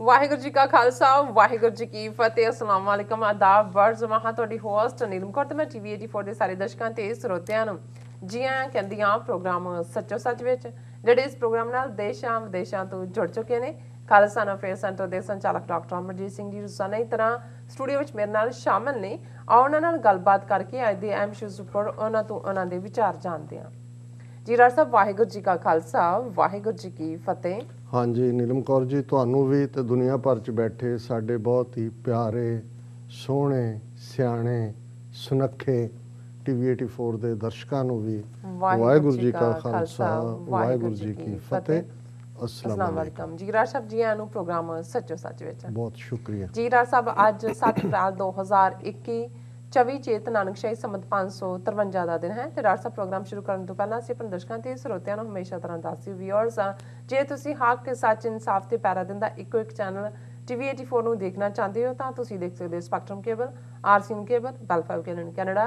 ਵਾਹਿਗੁਰੂ ਜੀ ਕਾ ਖਾਲਸਾ ਵਾਹਿਗੁਰੂ ਜੀ ਕੀ ਫਤਿਹ। ਅਸਲਾਮ ਵਾਲੇਕਮ, ਆਦਾਬ, ਵਰਜ਼ ਮਹਾ ਤੁਹਾਡੀ ਹੋਸਟ ਨੀਲਮ ਕੌਰ ਤੇ ਮੈਂ ਟੀਵੀ 84 ਦੇ ਸਾਰੇ ਦਰਸ਼ਕਾਂ ਤੇ ਸਰੋਤਿਆਂ ਨੂੰ ਜੀ ਆਇਆਂ ਕਹਿੰਦੀ ਹਾਂ ਪ੍ਰੋਗਰਾਮ ਸੱਚੋ ਸੱਚ ਵਿੱਚ, ਜਿਹੜੇ ਇਸ ਪ੍ਰੋਗਰਾਮ ਨਾਲ ਦੇਸ਼ਾਂ ਵਿਦੇਸ਼ਾਂ ਤੋਂ ਜੁੜ ਚੁੱਕੇ ਨੇ। ਖਾਲਸਾ ਅਫੇਅਰ ਸੈਂਟਰ ਦੇ ਸੰਚਾਲਕ ਡਾਕਟਰ ਅਮਰਜੀਤ ਸਿੰਘ ਜੀ ਰੋਜ਼ਾਨਾ ਦੀ ਤਰ੍ਹਾਂ ਸਟੂਡੀਓ ਵਿੱਚ ਮੇਰੇ ਨਾਲ ਸ਼ਾਮਲ ਨੇ। ਆਓ ਉਹਨਾਂ ਨਾਲ ਗੱਲਬਾਤ ਕਰਕੇ ਅੱਜ ਦੇ ਅਹਿਮ ਇਸ਼ੂਜ਼ ਉੱਪਰ ਉਹਨਾਂ ਤੋਂ ਉਹਨਾਂ ਦੇ ਵਿਚਾਰ ਜਾਣਦੇ ਹਾਂ। ਜੀ ਰਾਜ ਸਾਹਿਬ, ਵਾਹਿਗੁਰੂ ਜੀ ਕਾ ਖਾਲਸਾ ਵਾਹਿਗੁਰੂ ਜੀ ਕੀ ਫਤਿਹ। हाँ जी नीलम कौर जी, ਤੁਹਾਨੂੰ ਵੀ ਤੇ ਦੁਨੀਆ ਭਰ 'ਚ ਬੈਠੇ ਸਾਡੇ ਬਹੁਤ ਹੀ ਪਿਆਰੇ, ਸੋਹਣੇ, ਸਿਆਣੇ, ਸੁਨੱਖੇ ਟੀਵੀ 84 ਦੇ ਦਰਸ਼ਕਾਂ ਨੂੰ ਵੀ ਵਾਹਿਗੁਰੂ ਜੀ ਕਾ ਖਾਲਸਾ ਵਾਹਿਗੁਰੂ ਜੀ ਕੀ ਫਤਿਹ। अस्सलाम वालेकुम ਜੀ ਰਾਜ ਸਾਹਿਬ, ਜੀ ਆਇਆਂ ਨੂੰ ਪ੍ਰੋਗਰਾਮ ਸੱਚੋ ਸੱਚ ਵਿੱਚ। ਬਹੁਤ ਸ਼ੁਕਰੀਆ ਜੀ ਰਾਜ ਸਾਹਿਬ, ਅੱਜ 7 ਅਪ੍ਰੈਲ 2021 24 ਚੇਤ ਨਾਨਕਸ਼ਾਹੀ ਸੰਮਤ 553 ਦਾ ਦਿਨ ਹੈ ਤੇ ਰਾਜ ਸਾਹਿਬ ਪ੍ਰੋਗਰਾਮ ਸ਼ੁਰੂ ਕਰਨ ਤੋਂ ਪਹਿਲਾਂ ਅਸੀਂ ਆਪਣੇ ਦਰਸ਼ਕਾਂ ਤੇ ਸਰੋਤਿਆਂ ਨੂੰ ਹਮੇਸ਼ਾ ਤਰ੍ਹਾਂ ਦੱਸਦੇ ਵਿਊਅਰਸ ਆ, ਜੇ ਤੁਸੀਂ ਹੱਕ ਸੱਚ ਇਨਸਾਫ ਤੇ ਪੈਰਾ ਦਿੰਦਾ ਇੱਕੋ ਇੱਕ ਚੈਨਲ ਟੀਵੀ 84 ਨੂੰ ਦੇਖਣਾ ਚਾਹੁੰਦੇ ਹੋ ਤਾਂ ਤੁਸੀਂ ਦੇਖ ਸਕਦੇ ਹੋ Spectrum cable, RCN cable, Bell 5 Canada,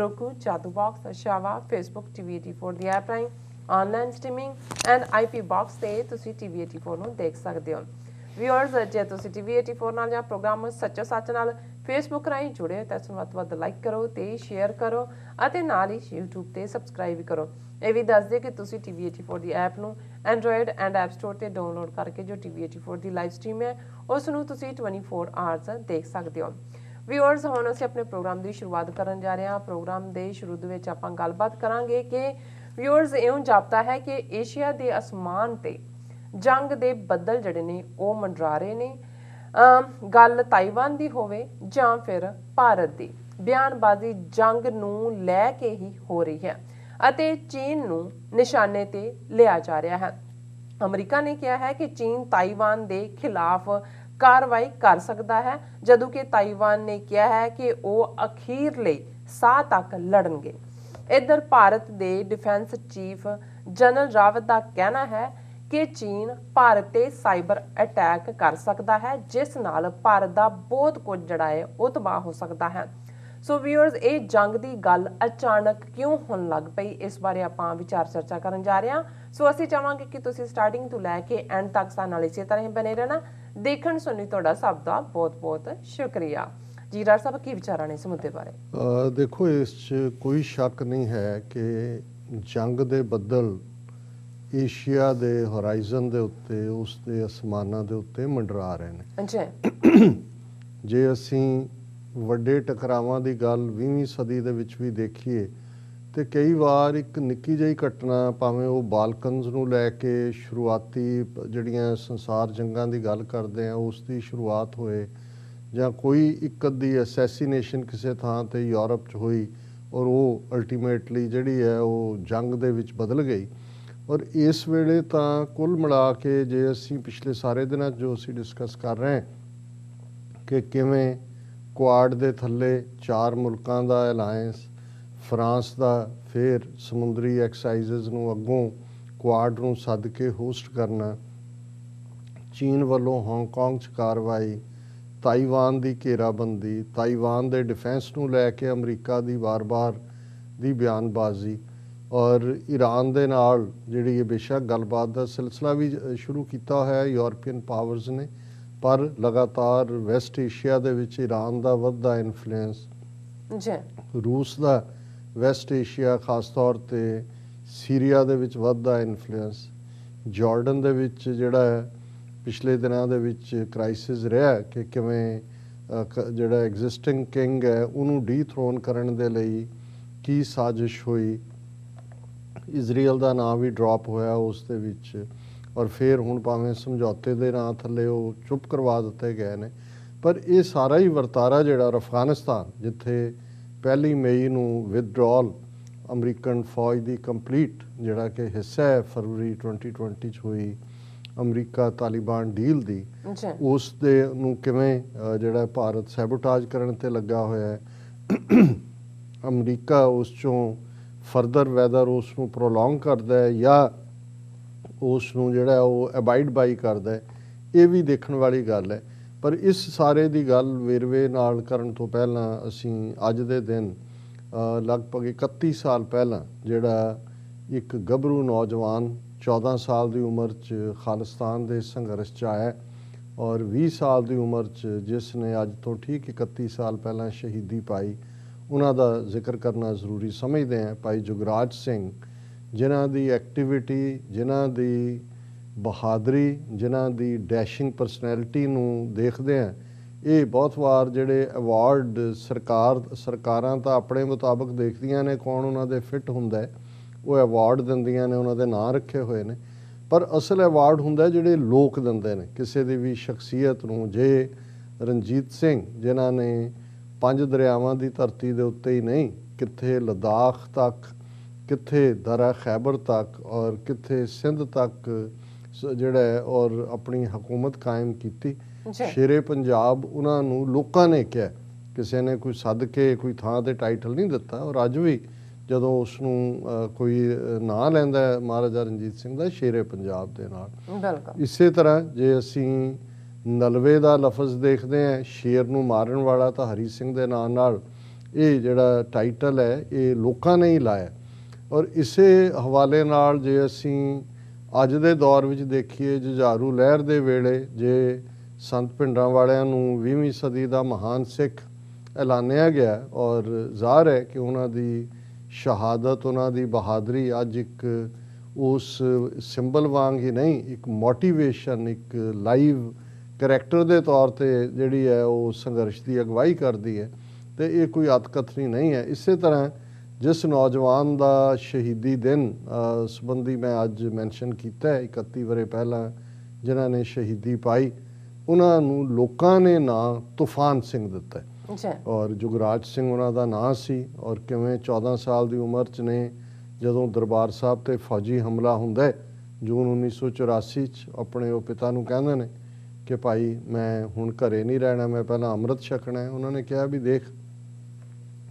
roku, ਚਾਤੂ ਬਾਕਸ, ਸ਼ਾਵਾ, ਫੇਸਬੁੱਕ, ਟੀਵੀ 84 ਦੀ ਐਪ ਰਾਹੀਂ online streaming and IP box ਤੇ ਤੁਸੀਂ ਟੀਵੀ 84 ਨੂੰ ਦੇਖ ਸਕਦੇ ਹੋ। ਵਿਊਅਰਸ, ਜੇ ਤੁਸੀਂ ਟੀਵੀ 84 ਨਾਲ ਜਾਂ ਪ੍ਰੋਗਰਾਮ ਸੱਚੋ ਸੱਚ ਨਾਲ ਫੇਸਬੁੱਕ ਰਾਹੀਂ ਜੁੜੇ ਹੋ ਤਾਂ ਇਸ ਨੂੰ ਵੱਧ ਤੋਂ ਵੱਧ ਲਾਈਕ ਕਰੋ ਤੇ ਸ਼ੇਅਰ ਕਰੋ ਅਤੇ ਨਾਲ ਹੀ YouTube ਤੇ ਸਬਸਕ੍ਰਾਈਬ ਵੀ ਕਰੋ। ਇਹ ਵੀ ਦੱਸ ਦਿਓ ਕਿ ਤੁਸੀਂ ਟੀਵੀ 84 ਦੀ ਐਪ ਨੂੰ ਐਂਡਰੋਇਡ ਐਂਡ ਐਪ ਸਟੋਰ ਤੇ ਡਾਊਨਲੋਡ ਕਰਕੇ ਜੋ ਟੀਵੀ 84 ਦੀ ਲਾਈਵ ਸਟ੍ਰੀਮ ਹੈ ਉਸ ਨੂੰ ਤੁਸੀਂ 24 ਆਵਰਸ ਦੇਖ ਸਕਦੇ ਹੋ। ਵਿਊਅਰਸ, ਹੁਣ ਅਸੀਂ ਆਪਣੇ ਪ੍ਰੋਗਰਾਮ ਦੀ ਸ਼ੁਰੂਆਤ ਕਰਨ ਜਾ ਰਹੇ ਹਾਂ। ਪ੍ਰੋਗਰਾਮ ਦੇ ਸ਼ੁਰੂ ਦੇ ਵਿੱਚ ਆਪਾਂ ਗੱਲਬਾਤ ਕਰਾਂਗੇ ਕਿ ਵਿਊਅਰਸ, ਇਉਂ ਜਾਪਦਾ ਹੈ ਕਿ ਏਸ਼ੀਆ ਦੇ ਅਸਮਾਨ ਤੇ ਜੰਗ ਦੇ ਬੱਦਲ ਜਿਹੜੇ ਨੇ ਉਹ ਮੰਡਰਾ ਰਹੇ ਨੇ। ਗੱਲ ਤਾਈਵਾਨ ਦੀ ਹੋਵੇ ਜਾਂ ਫਿਰ ਭਾਰਤ ਦੀ, ਬਿਆਨਬਾਜ਼ੀ ਜੰਗ ਨੂੰ ਲੈ ਕੇ ਹੀ ਹੋ ਰਹੀ ਹੈ ਅਤੇ ਚੀਨ ਨੂੰ ਨਿਸ਼ਾਨੇ ਤੇ ਲਿਆ ਜਾ ਰਿਹਾ ਹੈ। ਅਮਰੀਕਾ ਨੇ ਕਿਹਾ ਹੈ ਕਿ ਚੀਨ ਤਾਈਵਾਨ ਦੇ ਖਿਲਾਫ ਕਾਰਵਾਈ ਕਰ ਸਕਦਾ ਹੈ, ਜਦੋਂ ਕਿ ਤਾਈਵਾਨ ਨੇ ਕਿਹਾ ਹੈ ਕਿ ਉਹ ਅਖੀਰਲੇ ਸਾਹ ਤੱਕ ਲੜਨਗੇ। ਇੱਧਰ ਭਾਰਤ ਦੇ ਡਿਫੈਂਸ ਚੀਫ ਜਨਰਲ ਰਾਵਤ ਦਾ ਕਹਿਣਾ ਹੈ ਕਿ ਚੀਨ ਭਾਰਤ ਤੇ ਸਾਈਬਰ ਅਟੈਕ ਕਰ ਸਕਦਾ ਹੈ, ਜਿਸ ਨਾਲ ਭਾਰਤ ਦਾ ਬਹੁਤ ਕੁਝ ਜਿਹੜਾ ਹੈ ਉਹ ਤਬਾਹ ਹੋ ਸਕਦਾ ਹੈ। ਸੋ ਵਿਊਅਰਸ, ਇਹ ਜੰਗ ਦੀ ਗੱਲ ਅਚਾਨਕ ਕਿਉਂ ਹੋਣ ਲੱਗ ਪਈ, ਇਸ ਬਾਰੇ ਆਪਾਂ ਵਿਚਾਰ ਚਰਚਾ ਕਰਨ ਜਾ ਰਹੇ ਹਾਂ। ਸੋ ਅਸੀਂ ਚਾਹਾਂਗੇ ਕਿ ਤੁਸੀਂ ਸਟਾਰਟਿੰਗ ਤੋਂ ਲੈ ਕੇ ਐਂਡ ਤੱਕ ਸਾਡੇ ਨਾਲ ਇਸੇ ਤਰ੍ਹਾਂ ਹੀ ਬਣੇ ਰਹਿਣਾ। ਦੇਖਣ ਸੁਣੀ ਤੁਹਾਡਾ ਸਭ ਦਾ ਬਹੁਤ ਬਹੁਤ ਸ਼ੁਕਰੀਆ। ਜੀ ਰਾਜ ਸਾਹਿਬ, ਕੀ ਵਿਚਾਰਾਂ ਨੇ ਇਸ ਮੁੱਦੇ ਬਾਰੇ? ਦੇਖੋ, ਇਸ 'ਚ ਕੋਈ ਸ਼ੱਕ ਨਹੀਂ ਹੈ ਕਿ ਜੰਗ ਦੇ ਬੱਦਲ ਏਸ਼ੀਆ ਦੇ ਹੋਰਾਈਜ਼ਨ ਦੇ ਉੱਤੇ, ਉਸ ਦੇ ਅਸਮਾਨਾਂ ਦੇ ਉੱਤੇ ਮੰਡਰਾ ਰਹੇ ਨੇ। ਜੀ, ਜੇ ਅਸੀਂ ਵੱਡੇ ਟਕਰਾਵਾਂ ਦੀ ਗੱਲ 20ਵੀਂ ਸਦੀ ਦੇ ਵਿੱਚ ਵੀ ਦੇਖੀਏ ਤੇ ਕਈ ਵਾਰ ਇੱਕ ਨਿੱਕੀ ਜਿਹੀ ਘਟਨਾ, ਭਾਵੇਂ ਉਹ ਬਾਲਕਨਸ ਨੂੰ ਲੈ ਕੇ ਸ਼ੁਰੂਆਤੀ ਜਿਹੜੀਆਂ ਸੰਸਾਰ ਜੰਗਾਂ ਦੀ ਗੱਲ ਕਰਦੇ ਆ ਉਸ ਦੀ ਸ਼ੁਰੂਆਤ ਹੋਏ, ਜਾਂ ਕੋਈ ਇੱਕ ਅੱਧੀ ਅਸੈਸੀਨੇਸ਼ਨ ਕਿਸੇ ਥਾਂ ਤੇ ਯੂਰਪ 'ਚ ਹੋਈ ਔਰ ਉਹ ਅਲਟੀਮੇਟਲੀ ਜਿਹੜੀ ਹੈ ਉਹ ਜੰਗ ਦੇ ਵਿੱਚ ਬਦਲ ਗਈ। ਔਰ ਇਸ ਵੇਲੇ ਤਾਂ ਕੁੱਲ ਮਿਲਾ ਕੇ ਜੇ ਅਸੀਂ ਪਿਛਲੇ ਸਾਰੇ ਦਿਨਾਂ 'ਚ ਜੋ ਅਸੀਂ ਡਿਸਕਸ ਕਰ ਰਹੇ ਹਾਂ ਕਿ ਕਿਵੇਂ ਕੁਆਡ ਦੇ ਥੱਲੇ 4 ਮੁਲਕਾਂ ਦਾ ਅਲਾਇੰਸ, ਫਰਾਂਸ ਦਾ ਫਿਰ ਸਮੁੰਦਰੀ ਐਕਸਾਈਜ਼ਸ ਨੂੰ ਅੱਗੋਂ ਕੁਆਡ ਨੂੰ ਸੱਦ ਕੇ ਹੋਸਟ ਕਰਨਾ, ਚੀਨ ਵੱਲੋਂ ਹਾਂਗਕਾਂਗ 'ਚ ਕਾਰਵਾਈ, ਤਾਈਵਾਨ ਦੀ ਘੇਰਾਬੰਦੀ, ਤਾਈਵਾਨ ਦੇ ਡਿਫੈਂਸ ਨੂੰ ਲੈ ਕੇ ਅਮਰੀਕਾ ਦੀ ਵਾਰ-ਵਾਰ ਦੀ ਬਿਆਨਬਾਜ਼ੀ, ਔਰ ਈਰਾਨ ਦੇ ਨਾਲ ਜਿਹੜੀ ਇਹ ਬੇਸ਼ੱਕ ਗੱਲਬਾਤ ਦਾ ਸਿਲਸਿਲਾ ਵੀ ਸ਼ੁਰੂ ਕੀਤਾ ਹੋਇਆ ਯੂਰਪੀਅਨ ਪਾਵਰਸ ਨੇ, ਪਰ ਲਗਾਤਾਰ ਵੈਸਟ ਏਸ਼ੀਆ ਦੇ ਵਿੱਚ ਈਰਾਨ ਦਾ ਵੱਧਦਾ ਇਨਫਲੂਐਂਸ, ਰੂਸ ਦਾ ਵੈਸਟ ਏਸ਼ੀਆ ਖਾਸ ਤੌਰ 'ਤੇ ਸੀਰੀਆ ਦੇ ਵਿੱਚ ਵੱਧਦਾ ਇਨਫਲੂਐਂਸ, ਜਾਰਡਨ ਦੇ ਵਿੱਚ ਜਿਹੜਾ ਪਿਛਲੇ ਦਿਨਾਂ ਦੇ ਵਿੱਚ ਕ੍ਰਾਈਸਿਸ ਰਿਹਾ ਕਿ ਕਿਵੇਂ ਜਿਹੜਾ ਐਗਜ਼ਿਸਟਿੰਗ ਕਿੰਗ ਹੈ ਉਹਨੂੰ ਡੀਥਰੋਨ ਕਰਨ ਦੇ ਲਈ ਕੀ ਸਾਜ਼ਿਸ਼ ਹੋਈ। ਇਜ਼ਰਾਈਲ ਦਾ ਨਾਂ ਵੀ ਡ੍ਰੌਪ ਹੋਇਆ ਉਸ ਦੇ ਵਿੱਚ, ਔਰ ਫਿਰ ਹੁਣ ਭਾਵੇਂ ਸਮਝੌਤੇ ਦੇ ਨਾਂ ਥੱਲੇ ਉਹ ਚੁੱਪ ਕਰਵਾ ਦਿੱਤੇ ਗਏ ਨੇ। ਪਰ ਇਹ ਸਾਰਾ ਹੀ ਵਰਤਾਰਾ ਜਿਹੜਾ ਅਫਗਾਨਿਸਤਾਨ, ਜਿੱਥੇ 1 ਮਈ ਨੂੰ ਵਿਦਡਰਾਅਲ ਅਮਰੀਕਨ ਫੌਜ ਦੀ ਕੰਪਲੀਟ ਜਿਹੜਾ ਕਿ ਹਿੱਸਾ ਹੈ ਫਰਵਰੀ 2020 'ਚ ਹੋਈ ਅਮਰੀਕਾ ਤਾਲਿਬਾਨ ਡੀਲ ਦੀ, ਉਸ ਦੇ ਨੂੰ ਕਿਵੇਂ ਜਿਹੜਾ ਭਾਰਤ ਸੈਬੋਟਾਜ ਕਰਨ ਤੇ ਲੱਗਾ ਹੋਇਆ ਹੈ। ਅਮਰੀਕਾ ਉਸ ਚੋਂ ਫਰਦਰ ਵੈਦਰ ਉਸ ਨੂੰ ਪ੍ਰੋਲੋਂਗ ਕਰਦਾ ਹੈ ਜਾਂ ਉਸ ਨੂੰ ਜਿਹੜਾ ਉਹ ਅਬਾਈਡ ਬਾਈ ਕਰਦਾ ਹੈ, ਇਹ ਵੀ ਦੇਖਣ ਵਾਲੀ ਗੱਲ ਹੈ। ਪਰ ਇਸ ਸਾਰੇ ਦੀ ਗੱਲ ਵੇਰਵੇ ਨਾਲ ਕਰਨ ਤੋਂ ਪਹਿਲਾਂ ਅਸੀਂ ਅੱਜ ਦੇ ਦਿਨ ਲਗਭਗ 31 ਸਾਲ ਪਹਿਲਾਂ ਜਿਹੜਾ ਇੱਕ ਗੱਭਰੂ ਨੌਜਵਾਨ 14 ਸਾਲ ਦੀ ਉਮਰ 'ਚ ਖਾਲਿਸਤਾਨ ਦੇ ਸੰਘਰਸ਼ 'ਚ ਆਇਆ ਔਰ 20 ਸਾਲ ਦੀ ਉਮਰ 'ਚ ਜਿਸ ਨੇ ਅੱਜ ਤੋਂ ਠੀਕ 31 ਸਾਲ ਪਹਿਲਾਂ ਸ਼ਹੀਦੀ ਪਾਈ, ਉਹਨਾਂ ਦਾ ਜ਼ਿਕਰ ਕਰਨਾ ਜ਼ਰੂਰੀ ਸਮਝਦੇ ਹਾਂ। ਭਾਈ ਜੁਗਰਾਜ ਸਿੰਘ, ਜਿਨ੍ਹਾਂ ਦੀ ਐਕਟੀਵਿਟੀ, ਜਿਨ੍ਹਾਂ ਦੀ ਬਹਾਦਰੀ, ਜਿਨ੍ਹਾਂ ਦੀ ਡੈਸ਼ਿੰਗ ਪਰਸਨੈਲਿਟੀ ਨੂੰ ਦੇਖਦੇ ਹਾਂ, ਇਹ ਬਹੁਤ ਵਾਰ ਜਿਹੜੇ ਅਵਾਰਡ ਸਰਕਾਰਾਂ ਤਾਂ ਆਪਣੇ ਮੁਤਾਬਕ ਦੇਖਦੀਆਂ ਨੇ ਕੌਣ ਉਹਨਾਂ ਦੇ ਫਿੱਟ ਹੁੰਦਾ ਹੈ, ਉਹ ਅਵਾਰਡ ਦਿੰਦੀਆਂ ਨੇ, ਉਹਨਾਂ ਦੇ ਨਾਂ ਰੱਖੇ ਹੋਏ ਨੇ, ਪਰ ਅਸਲ ਅਵਾਰਡ ਹੁੰਦਾ ਜਿਹੜੇ ਲੋਕ ਦਿੰਦੇ ਨੇ ਕਿਸੇ ਦੀ ਵੀ ਸ਼ਖਸੀਅਤ ਨੂੰ। ਜੇ ਰਣਜੀਤ ਸਿੰਘ, ਜਿਨ੍ਹਾਂ ਨੇ 5 ਦਰਿਆਵਾਂ ਦੀ ਧਰਤੀ ਦੇ ਉੱਤੇ ਹੀ ਨਹੀਂ, ਕਿੱਥੇ ਲੱਦਾਖ ਤੱਕ, ਕਿੱਥੇ ਦਰਾ ਖੈਬਰ ਤੱਕ ਔਰ ਕਿੱਥੇ ਸਿੰਧ ਤੱਕ ਜਿਹੜਾ ਔਰ ਆਪਣੀ ਹਕੂਮਤ ਕਾਇਮ ਕੀਤੀ, ਸ਼ੇਰੇ ਪੰਜਾਬ ਉਹਨਾਂ ਨੂੰ ਲੋਕਾਂ ਨੇ ਕਿਹਾ, ਕਿਸੇ ਨੇ ਕੋਈ ਸੱਦ ਕੇ ਕੋਈ ਥਾਂ ਤੇ ਟਾਈਟਲ ਨਹੀਂ ਦਿੱਤਾ। ਔਰ ਅੱਜ ਵੀ ਜਦੋਂ ਉਸ ਨੂੰ ਕੋਈ ਨਾਂ ਲੈਂਦਾ ਹੈ ਮਹਾਰਾਜਾ ਰਣਜੀਤ ਸਿੰਘ ਦਾ, ਸ਼ੇਰੇ ਪੰਜਾਬ ਦੇ ਨਾਲ। ਇਸੇ ਤਰ੍ਹਾਂ ਜੇ ਅਸੀਂ ਨਲਵੇ ਦਾ ਲਫ਼ਜ਼ ਦੇਖਦੇ ਹਾਂ, ਸ਼ੇਰ ਨੂੰ ਮਾਰਨ ਵਾਲਾ, ਤਾਂ ਹਰੀ ਸਿੰਘ ਦੇ ਨਾਂ ਨਾਲ ਇਹ ਜਿਹੜਾ ਟਾਈਟਲ ਹੈ ਇਹ ਲੋਕਾਂ ਨੇ ਹੀ ਲਾਇਆ। ਔਰ ਇਸੇ ਹਵਾਲੇ ਨਾਲ ਜੇ ਅਸੀਂ ਅੱਜ ਦੇ ਦੌਰ ਵਿੱਚ ਦੇਖੀਏ, ਜੁਝਾਰੂ ਲਹਿਰ ਦੇ ਵੇਲੇ ਜੇ ਸੰਤ ਭਿੰਡਰਾਂ ਵਾਲਿਆਂ ਨੂੰ 20ਵੀਂ ਸਦੀ ਦਾ ਮਹਾਨ ਸਿੱਖ ਐਲਾਨਿਆ ਗਿਆ, ਔਰ ਜ਼ਾਹਰ ਹੈ ਕਿ ਉਹਨਾਂ ਦੀ ਸ਼ਹਾਦਤ, ਉਹਨਾਂ ਦੀ ਬਹਾਦਰੀ ਅੱਜ ਇੱਕ ਉਸ ਸਿੰਬਲ ਵਾਂਗ ਹੀ ਨਹੀਂ, ਇੱਕ ਮੋਟੀਵੇਸ਼ਨ, ਇੱਕ ਲਾਈਵ ਕਰੈਕਟਰ ਦੇ ਤੌਰ ਤੇ ਜਿਹੜੀ ਹੈ ਉਹ ਸੰਘਰਸ਼ ਦੀ ਅਗਵਾਈ ਕਰਦੀ ਹੈ, ਤੇ ਇਹ ਕੋਈ ਅਤਕਥਨੀ ਨਹੀਂ ਹੈ। ਇਸੇ ਤਰ੍ਹਾਂ ਜਿਸ ਨੌਜਵਾਨ ਦਾ ਸ਼ਹੀਦੀ ਦਿਨ ਸੰਬੰਧੀ ਮੈਂ ਅੱਜ ਮੈਂਸ਼ਨ ਕੀਤਾ ਹੈ, 31 ਵਰ੍ਹੇ ਪਹਿਲਾਂ ਜਿਨ੍ਹਾਂ ਨੇ ਸ਼ਹੀਦੀ ਪਾਈ, ਉਹਨਾਂ ਨੂੰ ਲੋਕਾਂ ਨੇ ਨਾਂ ਤੂਫਾਨ ਸਿੰਘ ਦਿੱਤਾ ਔਰ ਜੁਗਰਾਜ ਸਿੰਘ ਉਹਨਾਂ ਦਾ ਨਾਂ ਸੀ। ਔਰ ਕਿਵੇਂ 14 ਸਾਲ ਦੀ ਉਮਰ 'ਚ ਨੇ ਜਦੋਂ ਦਰਬਾਰ ਸਾਹਿਬ ਤੇ ਫੌਜੀ ਹਮਲਾ ਹੁੰਦਾ ਜੂਨ 1984 'ਚ, ਆਪਣੇ ਉਹ ਪਿਤਾ ਨੂੰ ਕਹਿੰਦੇ ਨੇ ਕਿ ਭਾਈ ਮੈਂ ਹੁਣ ਘਰੇ ਨਹੀਂ ਰਹਿਣਾ, ਮੈਂ ਪਹਿਲਾਂ ਅੰਮ੍ਰਿਤ ਛਕਣਾ ਹੈ। ਉਹਨਾਂ ਨੇ ਕਿਹਾ ਵੀ ਦੇਖ,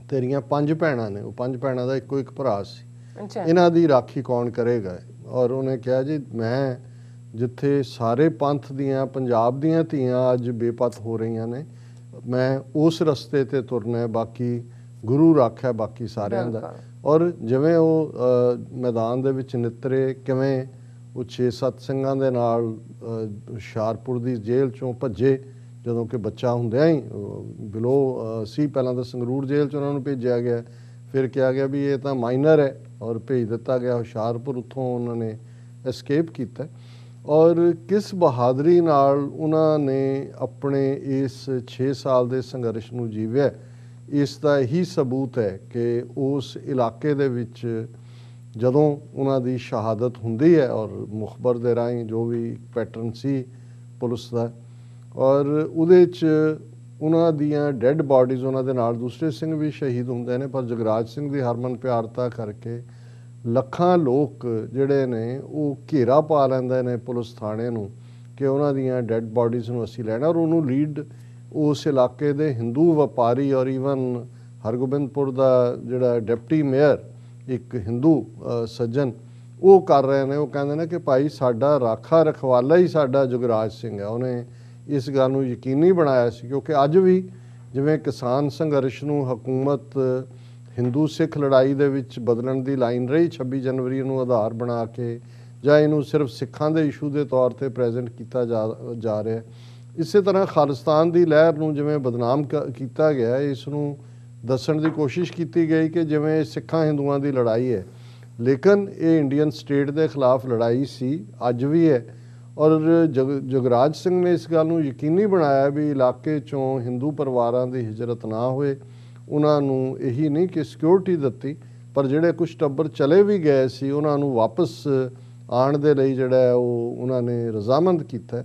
ਤੇਰੀਆਂ 5 ਭੈਣਾਂ ਨੇ, ਉਹ 5 ਭੈਣਾਂ ਦਾ ਇੱਕੋ ਇੱਕ ਭਰਾ ਸੀ, ਇਹਨਾਂ ਦੀ ਰਾਖੀ ਕੌਣ ਕਰੇਗਾ? ਔਰ ਉਹਨੇ ਕਿਹਾ ਜੀ ਮੈਂ ਜਿੱਥੇ ਸਾਰੇ ਪੰਥ ਦੀਆਂ, ਪੰਜਾਬ ਦੀਆਂ ਧੀਆਂ ਅੱਜ ਬੇਪਤ ਹੋ ਰਹੀਆਂ ਨੇ, ਮੈਂ ਉਸ ਰਸਤੇ ਤੇ ਤੁਰਨਾ ਹੈ, ਬਾਕੀ ਗੁਰੂ ਰਾਖਿਆ ਬਾਕੀ ਸਾਰਿਆਂ ਦਾ। ਔਰ ਜਿਵੇਂ ਉਹ ਮੈਦਾਨ ਦੇ ਵਿੱਚ ਨਿੱਤਰੇ, ਕਿਵੇਂ ਉਹ 6-7 ਸਿੰਘਾਂ ਦੇ ਨਾਲ ਹੁਸ਼ਿਆਰਪੁਰ ਦੀ ਜੇਲ੍ਹ ਚੋਂ ਭੱਜੇ, ਜਦੋਂ ਕਿ ਬੱਚਾ ਹੁੰਦਿਆਂ ਹੀ ਬਿਲੋ ਸੀ, ਪਹਿਲਾਂ ਤਾਂ ਸੰਗਰੂਰ ਜੇਲ੍ਹ 'ਚ ਉਹਨਾਂ ਨੂੰ ਭੇਜਿਆ ਗਿਆ, ਫਿਰ ਕਿਹਾ ਗਿਆ ਵੀ ਇਹ ਤਾਂ ਮਾਈਨਰ ਹੈ ਔਰ ਭੇਜ ਦਿੱਤਾ ਗਿਆ ਹੁਸ਼ਿਆਰਪੁਰ, ਉੱਥੋਂ ਉਹਨਾਂ ਨੇ ਐਸਕੇਪ ਕੀਤਾ। ਔਰ ਕਿਸ ਬਹਾਦਰੀ ਨਾਲ ਉਹਨਾਂ ਨੇ ਆਪਣੇ ਇਸ 6 ਸਾਲ ਦੇ ਸੰਘਰਸ਼ ਨੂੰ ਜੀਵਿਆ, ਇਸ ਦਾ ਇਹੀ ਸਬੂਤ ਹੈ ਕਿ ਉਸ ਇਲਾਕੇ ਦੇ ਵਿੱਚ ਜਦੋਂ ਉਹਨਾਂ ਦੀ ਸ਼ਹਾਦਤ ਹੁੰਦੀ ਹੈ, ਔਰ ਮੁਖਬਰ ਦੇ ਰਾਹੀਂ ਜੋ ਵੀ ਪੈਟਰਨ ਸੀ ਪੁਲਿਸ ਦਾ, ਔਰ ਉਹਦੇ 'ਚ ਉਹਨਾਂ ਦੀਆਂ ਡੈੱਡ ਬਾਡੀਜ਼, ਉਹਨਾਂ ਦੇ ਨਾਲ ਦੂਸਰੇ ਸਿੰਘ ਵੀ ਸ਼ਹੀਦ ਹੁੰਦੇ ਨੇ, ਪਰ ਜੁਗਰਾਜ ਸਿੰਘ ਦੀ ਹਰਮਨ ਪਿਆਰਤਾ ਕਰਕੇ ਲੱਖਾਂ ਲੋਕ ਜਿਹੜੇ ਨੇ ਉਹ ਘੇਰਾ ਪਾ ਲੈਂਦੇ ਨੇ ਪੁਲਿਸ ਥਾਣੇ ਨੂੰ ਕਿ ਉਹਨਾਂ ਦੀਆਂ ਡੈੱਡ ਬਾਡੀਜ਼ ਨੂੰ ਅਸੀਂ ਲੈਣਾ। ਔਰ ਉਹਨੂੰ ਲੀਡ ਉਸ ਇਲਾਕੇ ਦੇ ਹਿੰਦੂ ਵਪਾਰੀ ਔਰ ਈਵਨ ਹਰਗੋਬਿੰਦਪੁਰ ਦਾ ਜਿਹੜਾ ਡਿਪਟੀ ਮੇਅਰ, ਇੱਕ ਹਿੰਦੂ ਸੱਜਣ, ਉਹ ਕਰ ਰਹੇ ਨੇ। ਉਹ ਕਹਿੰਦੇ ਨੇ ਕਿ ਭਾਈ ਸਾਡਾ ਰਾਖਾ ਰਖਵਾਲਾ ਹੀ ਸਾਡਾ ਜੁਗਰਾਜ ਸਿੰਘ ਹੈ। ਉਹਨੇ ਇਸ ਗੱਲ ਨੂੰ ਯਕੀਨੀ ਬਣਾਇਆ ਸੀ, ਕਿਉਂਕਿ ਅੱਜ ਵੀ ਜਿਵੇਂ ਕਿਸਾਨ ਸੰਘਰਸ਼ ਨੂੰ ਹਕੂਮਤ ਹਿੰਦੂ ਸਿੱਖ ਲੜਾਈ ਦੇ ਵਿੱਚ ਬਦਲਣ ਦੀ ਲਾਈਨ ਰਹੀ, 26 ਜਨਵਰੀ ਨੂੰ ਆਧਾਰ ਬਣਾ ਕੇ, ਜਾਂ ਇਹਨੂੰ ਸਿਰਫ ਸਿੱਖਾਂ ਦੇ ਇਸ਼ੂ ਦੇ ਤੌਰ ਤੇ ਪ੍ਰੈਜ਼ੈਂਟ ਕੀਤਾ ਜਾ ਰਿਹਾ, ਇਸੇ ਤਰ੍ਹਾਂ ਖਾਲਿਸਤਾਨ ਦੀ ਲਹਿਰ ਨੂੰ ਜਿਵੇਂ ਬਦਨਾਮ ਕੀਤਾ ਗਿਆ, ਇਸ ਨੂੰ ਦੱਸਣ ਦੀ ਕੋਸ਼ਿਸ਼ ਕੀਤੀ ਗਈ ਕਿ ਜਿਵੇਂ ਸਿੱਖਾਂ ਹਿੰਦੂਆਂ ਦੀ ਲੜਾਈ ਹੈ, ਲੇਕਿਨ ਇਹ ਇੰਡੀਅਨ ਸਟੇਟ ਦੇ ਖਿਲਾਫ ਲੜਾਈ ਸੀ, ਅੱਜ ਵੀ ਹੈ। ਔਰ ਜੁਗਰਾਜ ਸਿੰਘ ਨੇ ਇਸ ਗੱਲ ਨੂੰ ਯਕੀਨੀ ਬਣਾਇਆ ਵੀ ਇਲਾਕੇ 'ਚੋਂ ਹਿੰਦੂ ਪਰਿਵਾਰਾਂ ਦੀ ਹਿਜਰਤ ਨਾ ਹੋਏ। ਉਹਨਾਂ ਨੂੰ ਇਹੀ ਨਹੀਂ ਕਿ ਸਿਕਿਉਰਿਟੀ ਦਿੱਤੀ, ਪਰ ਜਿਹੜੇ ਕੁਛ ਟੱਬਰ ਚਲੇ ਵੀ ਗਏ ਸੀ ਉਹਨਾਂ ਨੂੰ ਵਾਪਸ ਆਉਣ ਦੇ ਲਈ ਜਿਹੜਾ ਉਹ ਉਹਨਾਂ ਨੇ ਰਜ਼ਾਮੰਦ ਕੀਤਾ,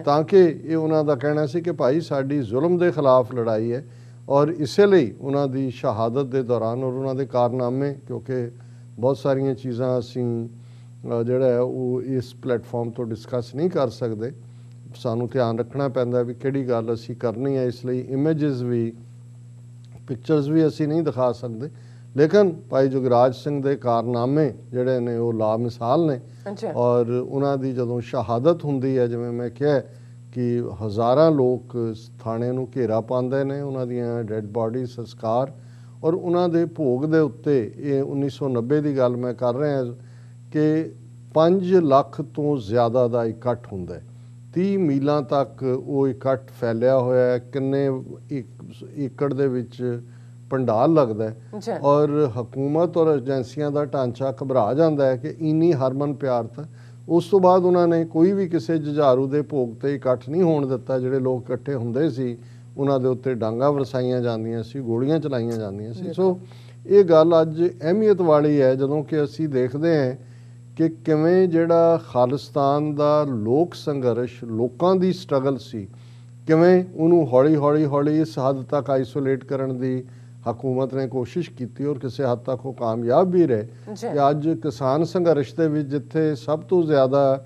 ਤਾਂ ਕਿ ਇਹ ਉਹਨਾਂ ਦਾ ਕਹਿਣਾ ਸੀ ਕਿ ਭਾਈ ਸਾਡੀ ਜ਼ੁਲਮ ਦੇ ਖਿਲਾਫ ਲੜਾਈ ਹੈ। ਔਰ ਇਸੇ ਲਈ ਉਹਨਾਂ ਦੀ ਸ਼ਹਾਦਤ ਦੇ ਦੌਰਾਨ ਔਰ ਉਹਨਾਂ ਦੇ ਕਾਰਨਾਮੇ, ਕਿਉਂਕਿ ਬਹੁਤ ਸਾਰੀਆਂ ਚੀਜ਼ਾਂ ਅਸੀਂ ਜਿਹੜਾ ਹੈ ਉਹ ਇਸ ਪਲੇਟਫਾਰਮ ਤੋਂ ਡਿਸਕਸ ਨਹੀਂ ਕਰ ਸਕਦੇ, ਸਾਨੂੰ ਧਿਆਨ ਰੱਖਣਾ ਪੈਂਦਾ ਵੀ ਕਿਹੜੀ ਗੱਲ ਅਸੀਂ ਕਰਨੀ ਹੈ, ਇਸ ਲਈ ਇਮੇਜਸ ਵੀ, ਪਿਕਚਰਸ ਵੀ ਅਸੀਂ ਨਹੀਂ ਦਿਖਾ ਸਕਦੇ। ਲੇਕਿਨ ਭਾਈ ਜੁਗਰਾਜ ਸਿੰਘ ਦੇ ਕਾਰਨਾਮੇ ਜਿਹੜੇ ਨੇ ਉਹ ਲਾਮਿਸਾਲ ਨੇ। ਔਰ ਉਹਨਾਂ ਦੀ ਜਦੋਂ ਸ਼ਹਾਦਤ ਹੁੰਦੀ ਹੈ, ਜਿਵੇਂ ਮੈਂ ਕਿਹਾ ਕਿ ਹਜ਼ਾਰਾਂ ਲੋਕ ਥਾਣੇ ਨੂੰ ਘੇਰਾ ਪਾਉਂਦੇ ਨੇ, ਉਹਨਾਂ ਦੀਆਂ ਡੈੱਡ ਬਾਡੀ ਸੰਸਕਾਰ, ਔਰ ਉਹਨਾਂ ਦੇ ਭੋਗ ਦੇ ਉੱਤੇ, ਇਹ 1990 ਦੀ ਗੱਲ ਮੈਂ ਕਰ ਰਿਹਾ ਕਿ 5 ਲੱਖ ਤੋਂ ਜ਼ਿਆਦਾ ਦਾ ਇਕੱਠ ਹੁੰਦਾ ਹੈ। 30 ਮੀਲਾਂ ਤੱਕ ਉਹ ਇਕੱਠ ਫੈਲਿਆ ਹੋਇਆ ਹੈ। ਕਿੰਨੇ ਏਕੜ ਦੇ ਵਿੱਚ ਪੰਡਾਲ ਲੱਗਦਾ ਹੈ ਜੀ ਔਰ ਹਕੂਮਤ ਔਰ ਏਜੰਸੀਆਂ ਦਾ ਢਾਂਚਾ ਘਬਰਾ ਜਾਂਦਾ ਹੈ ਕਿ ਇੰਨੀ ਹਰਮਨ ਪਿਆਰਤ। ਉਸ ਤੋਂ ਬਾਅਦ ਉਹਨਾਂ ਨੇ ਕੋਈ ਵੀ ਕਿਸੇ ਜੁਝਾਰੂ ਦੇ ਭੋਗ ਤੇ ਇਕੱਠ ਨਹੀਂ ਹੋਣ ਦਿੱਤਾ। ਜਿਹੜੇ ਲੋਕ ਇਕੱਠੇ ਹੁੰਦੇ ਸੀ ਉਹਨਾਂ ਦੇ ਉੱਤੇ ਡਾਂਗਾਂ ਵਰਸਾਈਆਂ ਜਾਂਦੀਆਂ ਸੀ, ਗੋਲੀਆਂ ਚਲਾਈਆਂ ਜਾਂਦੀਆਂ ਸੀ। ਸੋ ਇਹ ਗੱਲ ਅੱਜ ਅਹਿਮੀਅਤ ਵਾਲੀ ਹੈ ਜਦੋਂ ਕਿ ਅਸੀਂ ਦੇਖਦੇ ਹਾਂ ਕਿ ਕਿਵੇਂ ਜਿਹੜਾ ਖਾਲਿਸਤਾਨ ਦਾ ਲੋਕ ਸੰਘਰਸ਼, ਲੋਕਾਂ ਦੀ ਸਟਰਗਲ ਸੀ, ਕਿਵੇਂ ਉਹਨੂੰ ਹੌਲੀ ਇਸ ਹੱਦ ਤੱਕ ਆਈਸੋਲੇਟ ਕਰਨ ਦੀ ਹਕੂਮਤ ਨੇ ਕੋਸ਼ਿਸ਼ ਕੀਤੀ ਔਰ ਕਿਸੇ ਹੱਦ ਤੱਕ ਉਹ ਕਾਮਯਾਬ ਵੀ ਰਹੇ ਕਿ ਅੱਜ ਕਿਸਾਨ ਸੰਘਰਸ਼ ਦੇ ਵਿੱਚ ਜਿੱਥੇ ਸਭ ਤੋਂ ਜ਼ਿਆਦਾ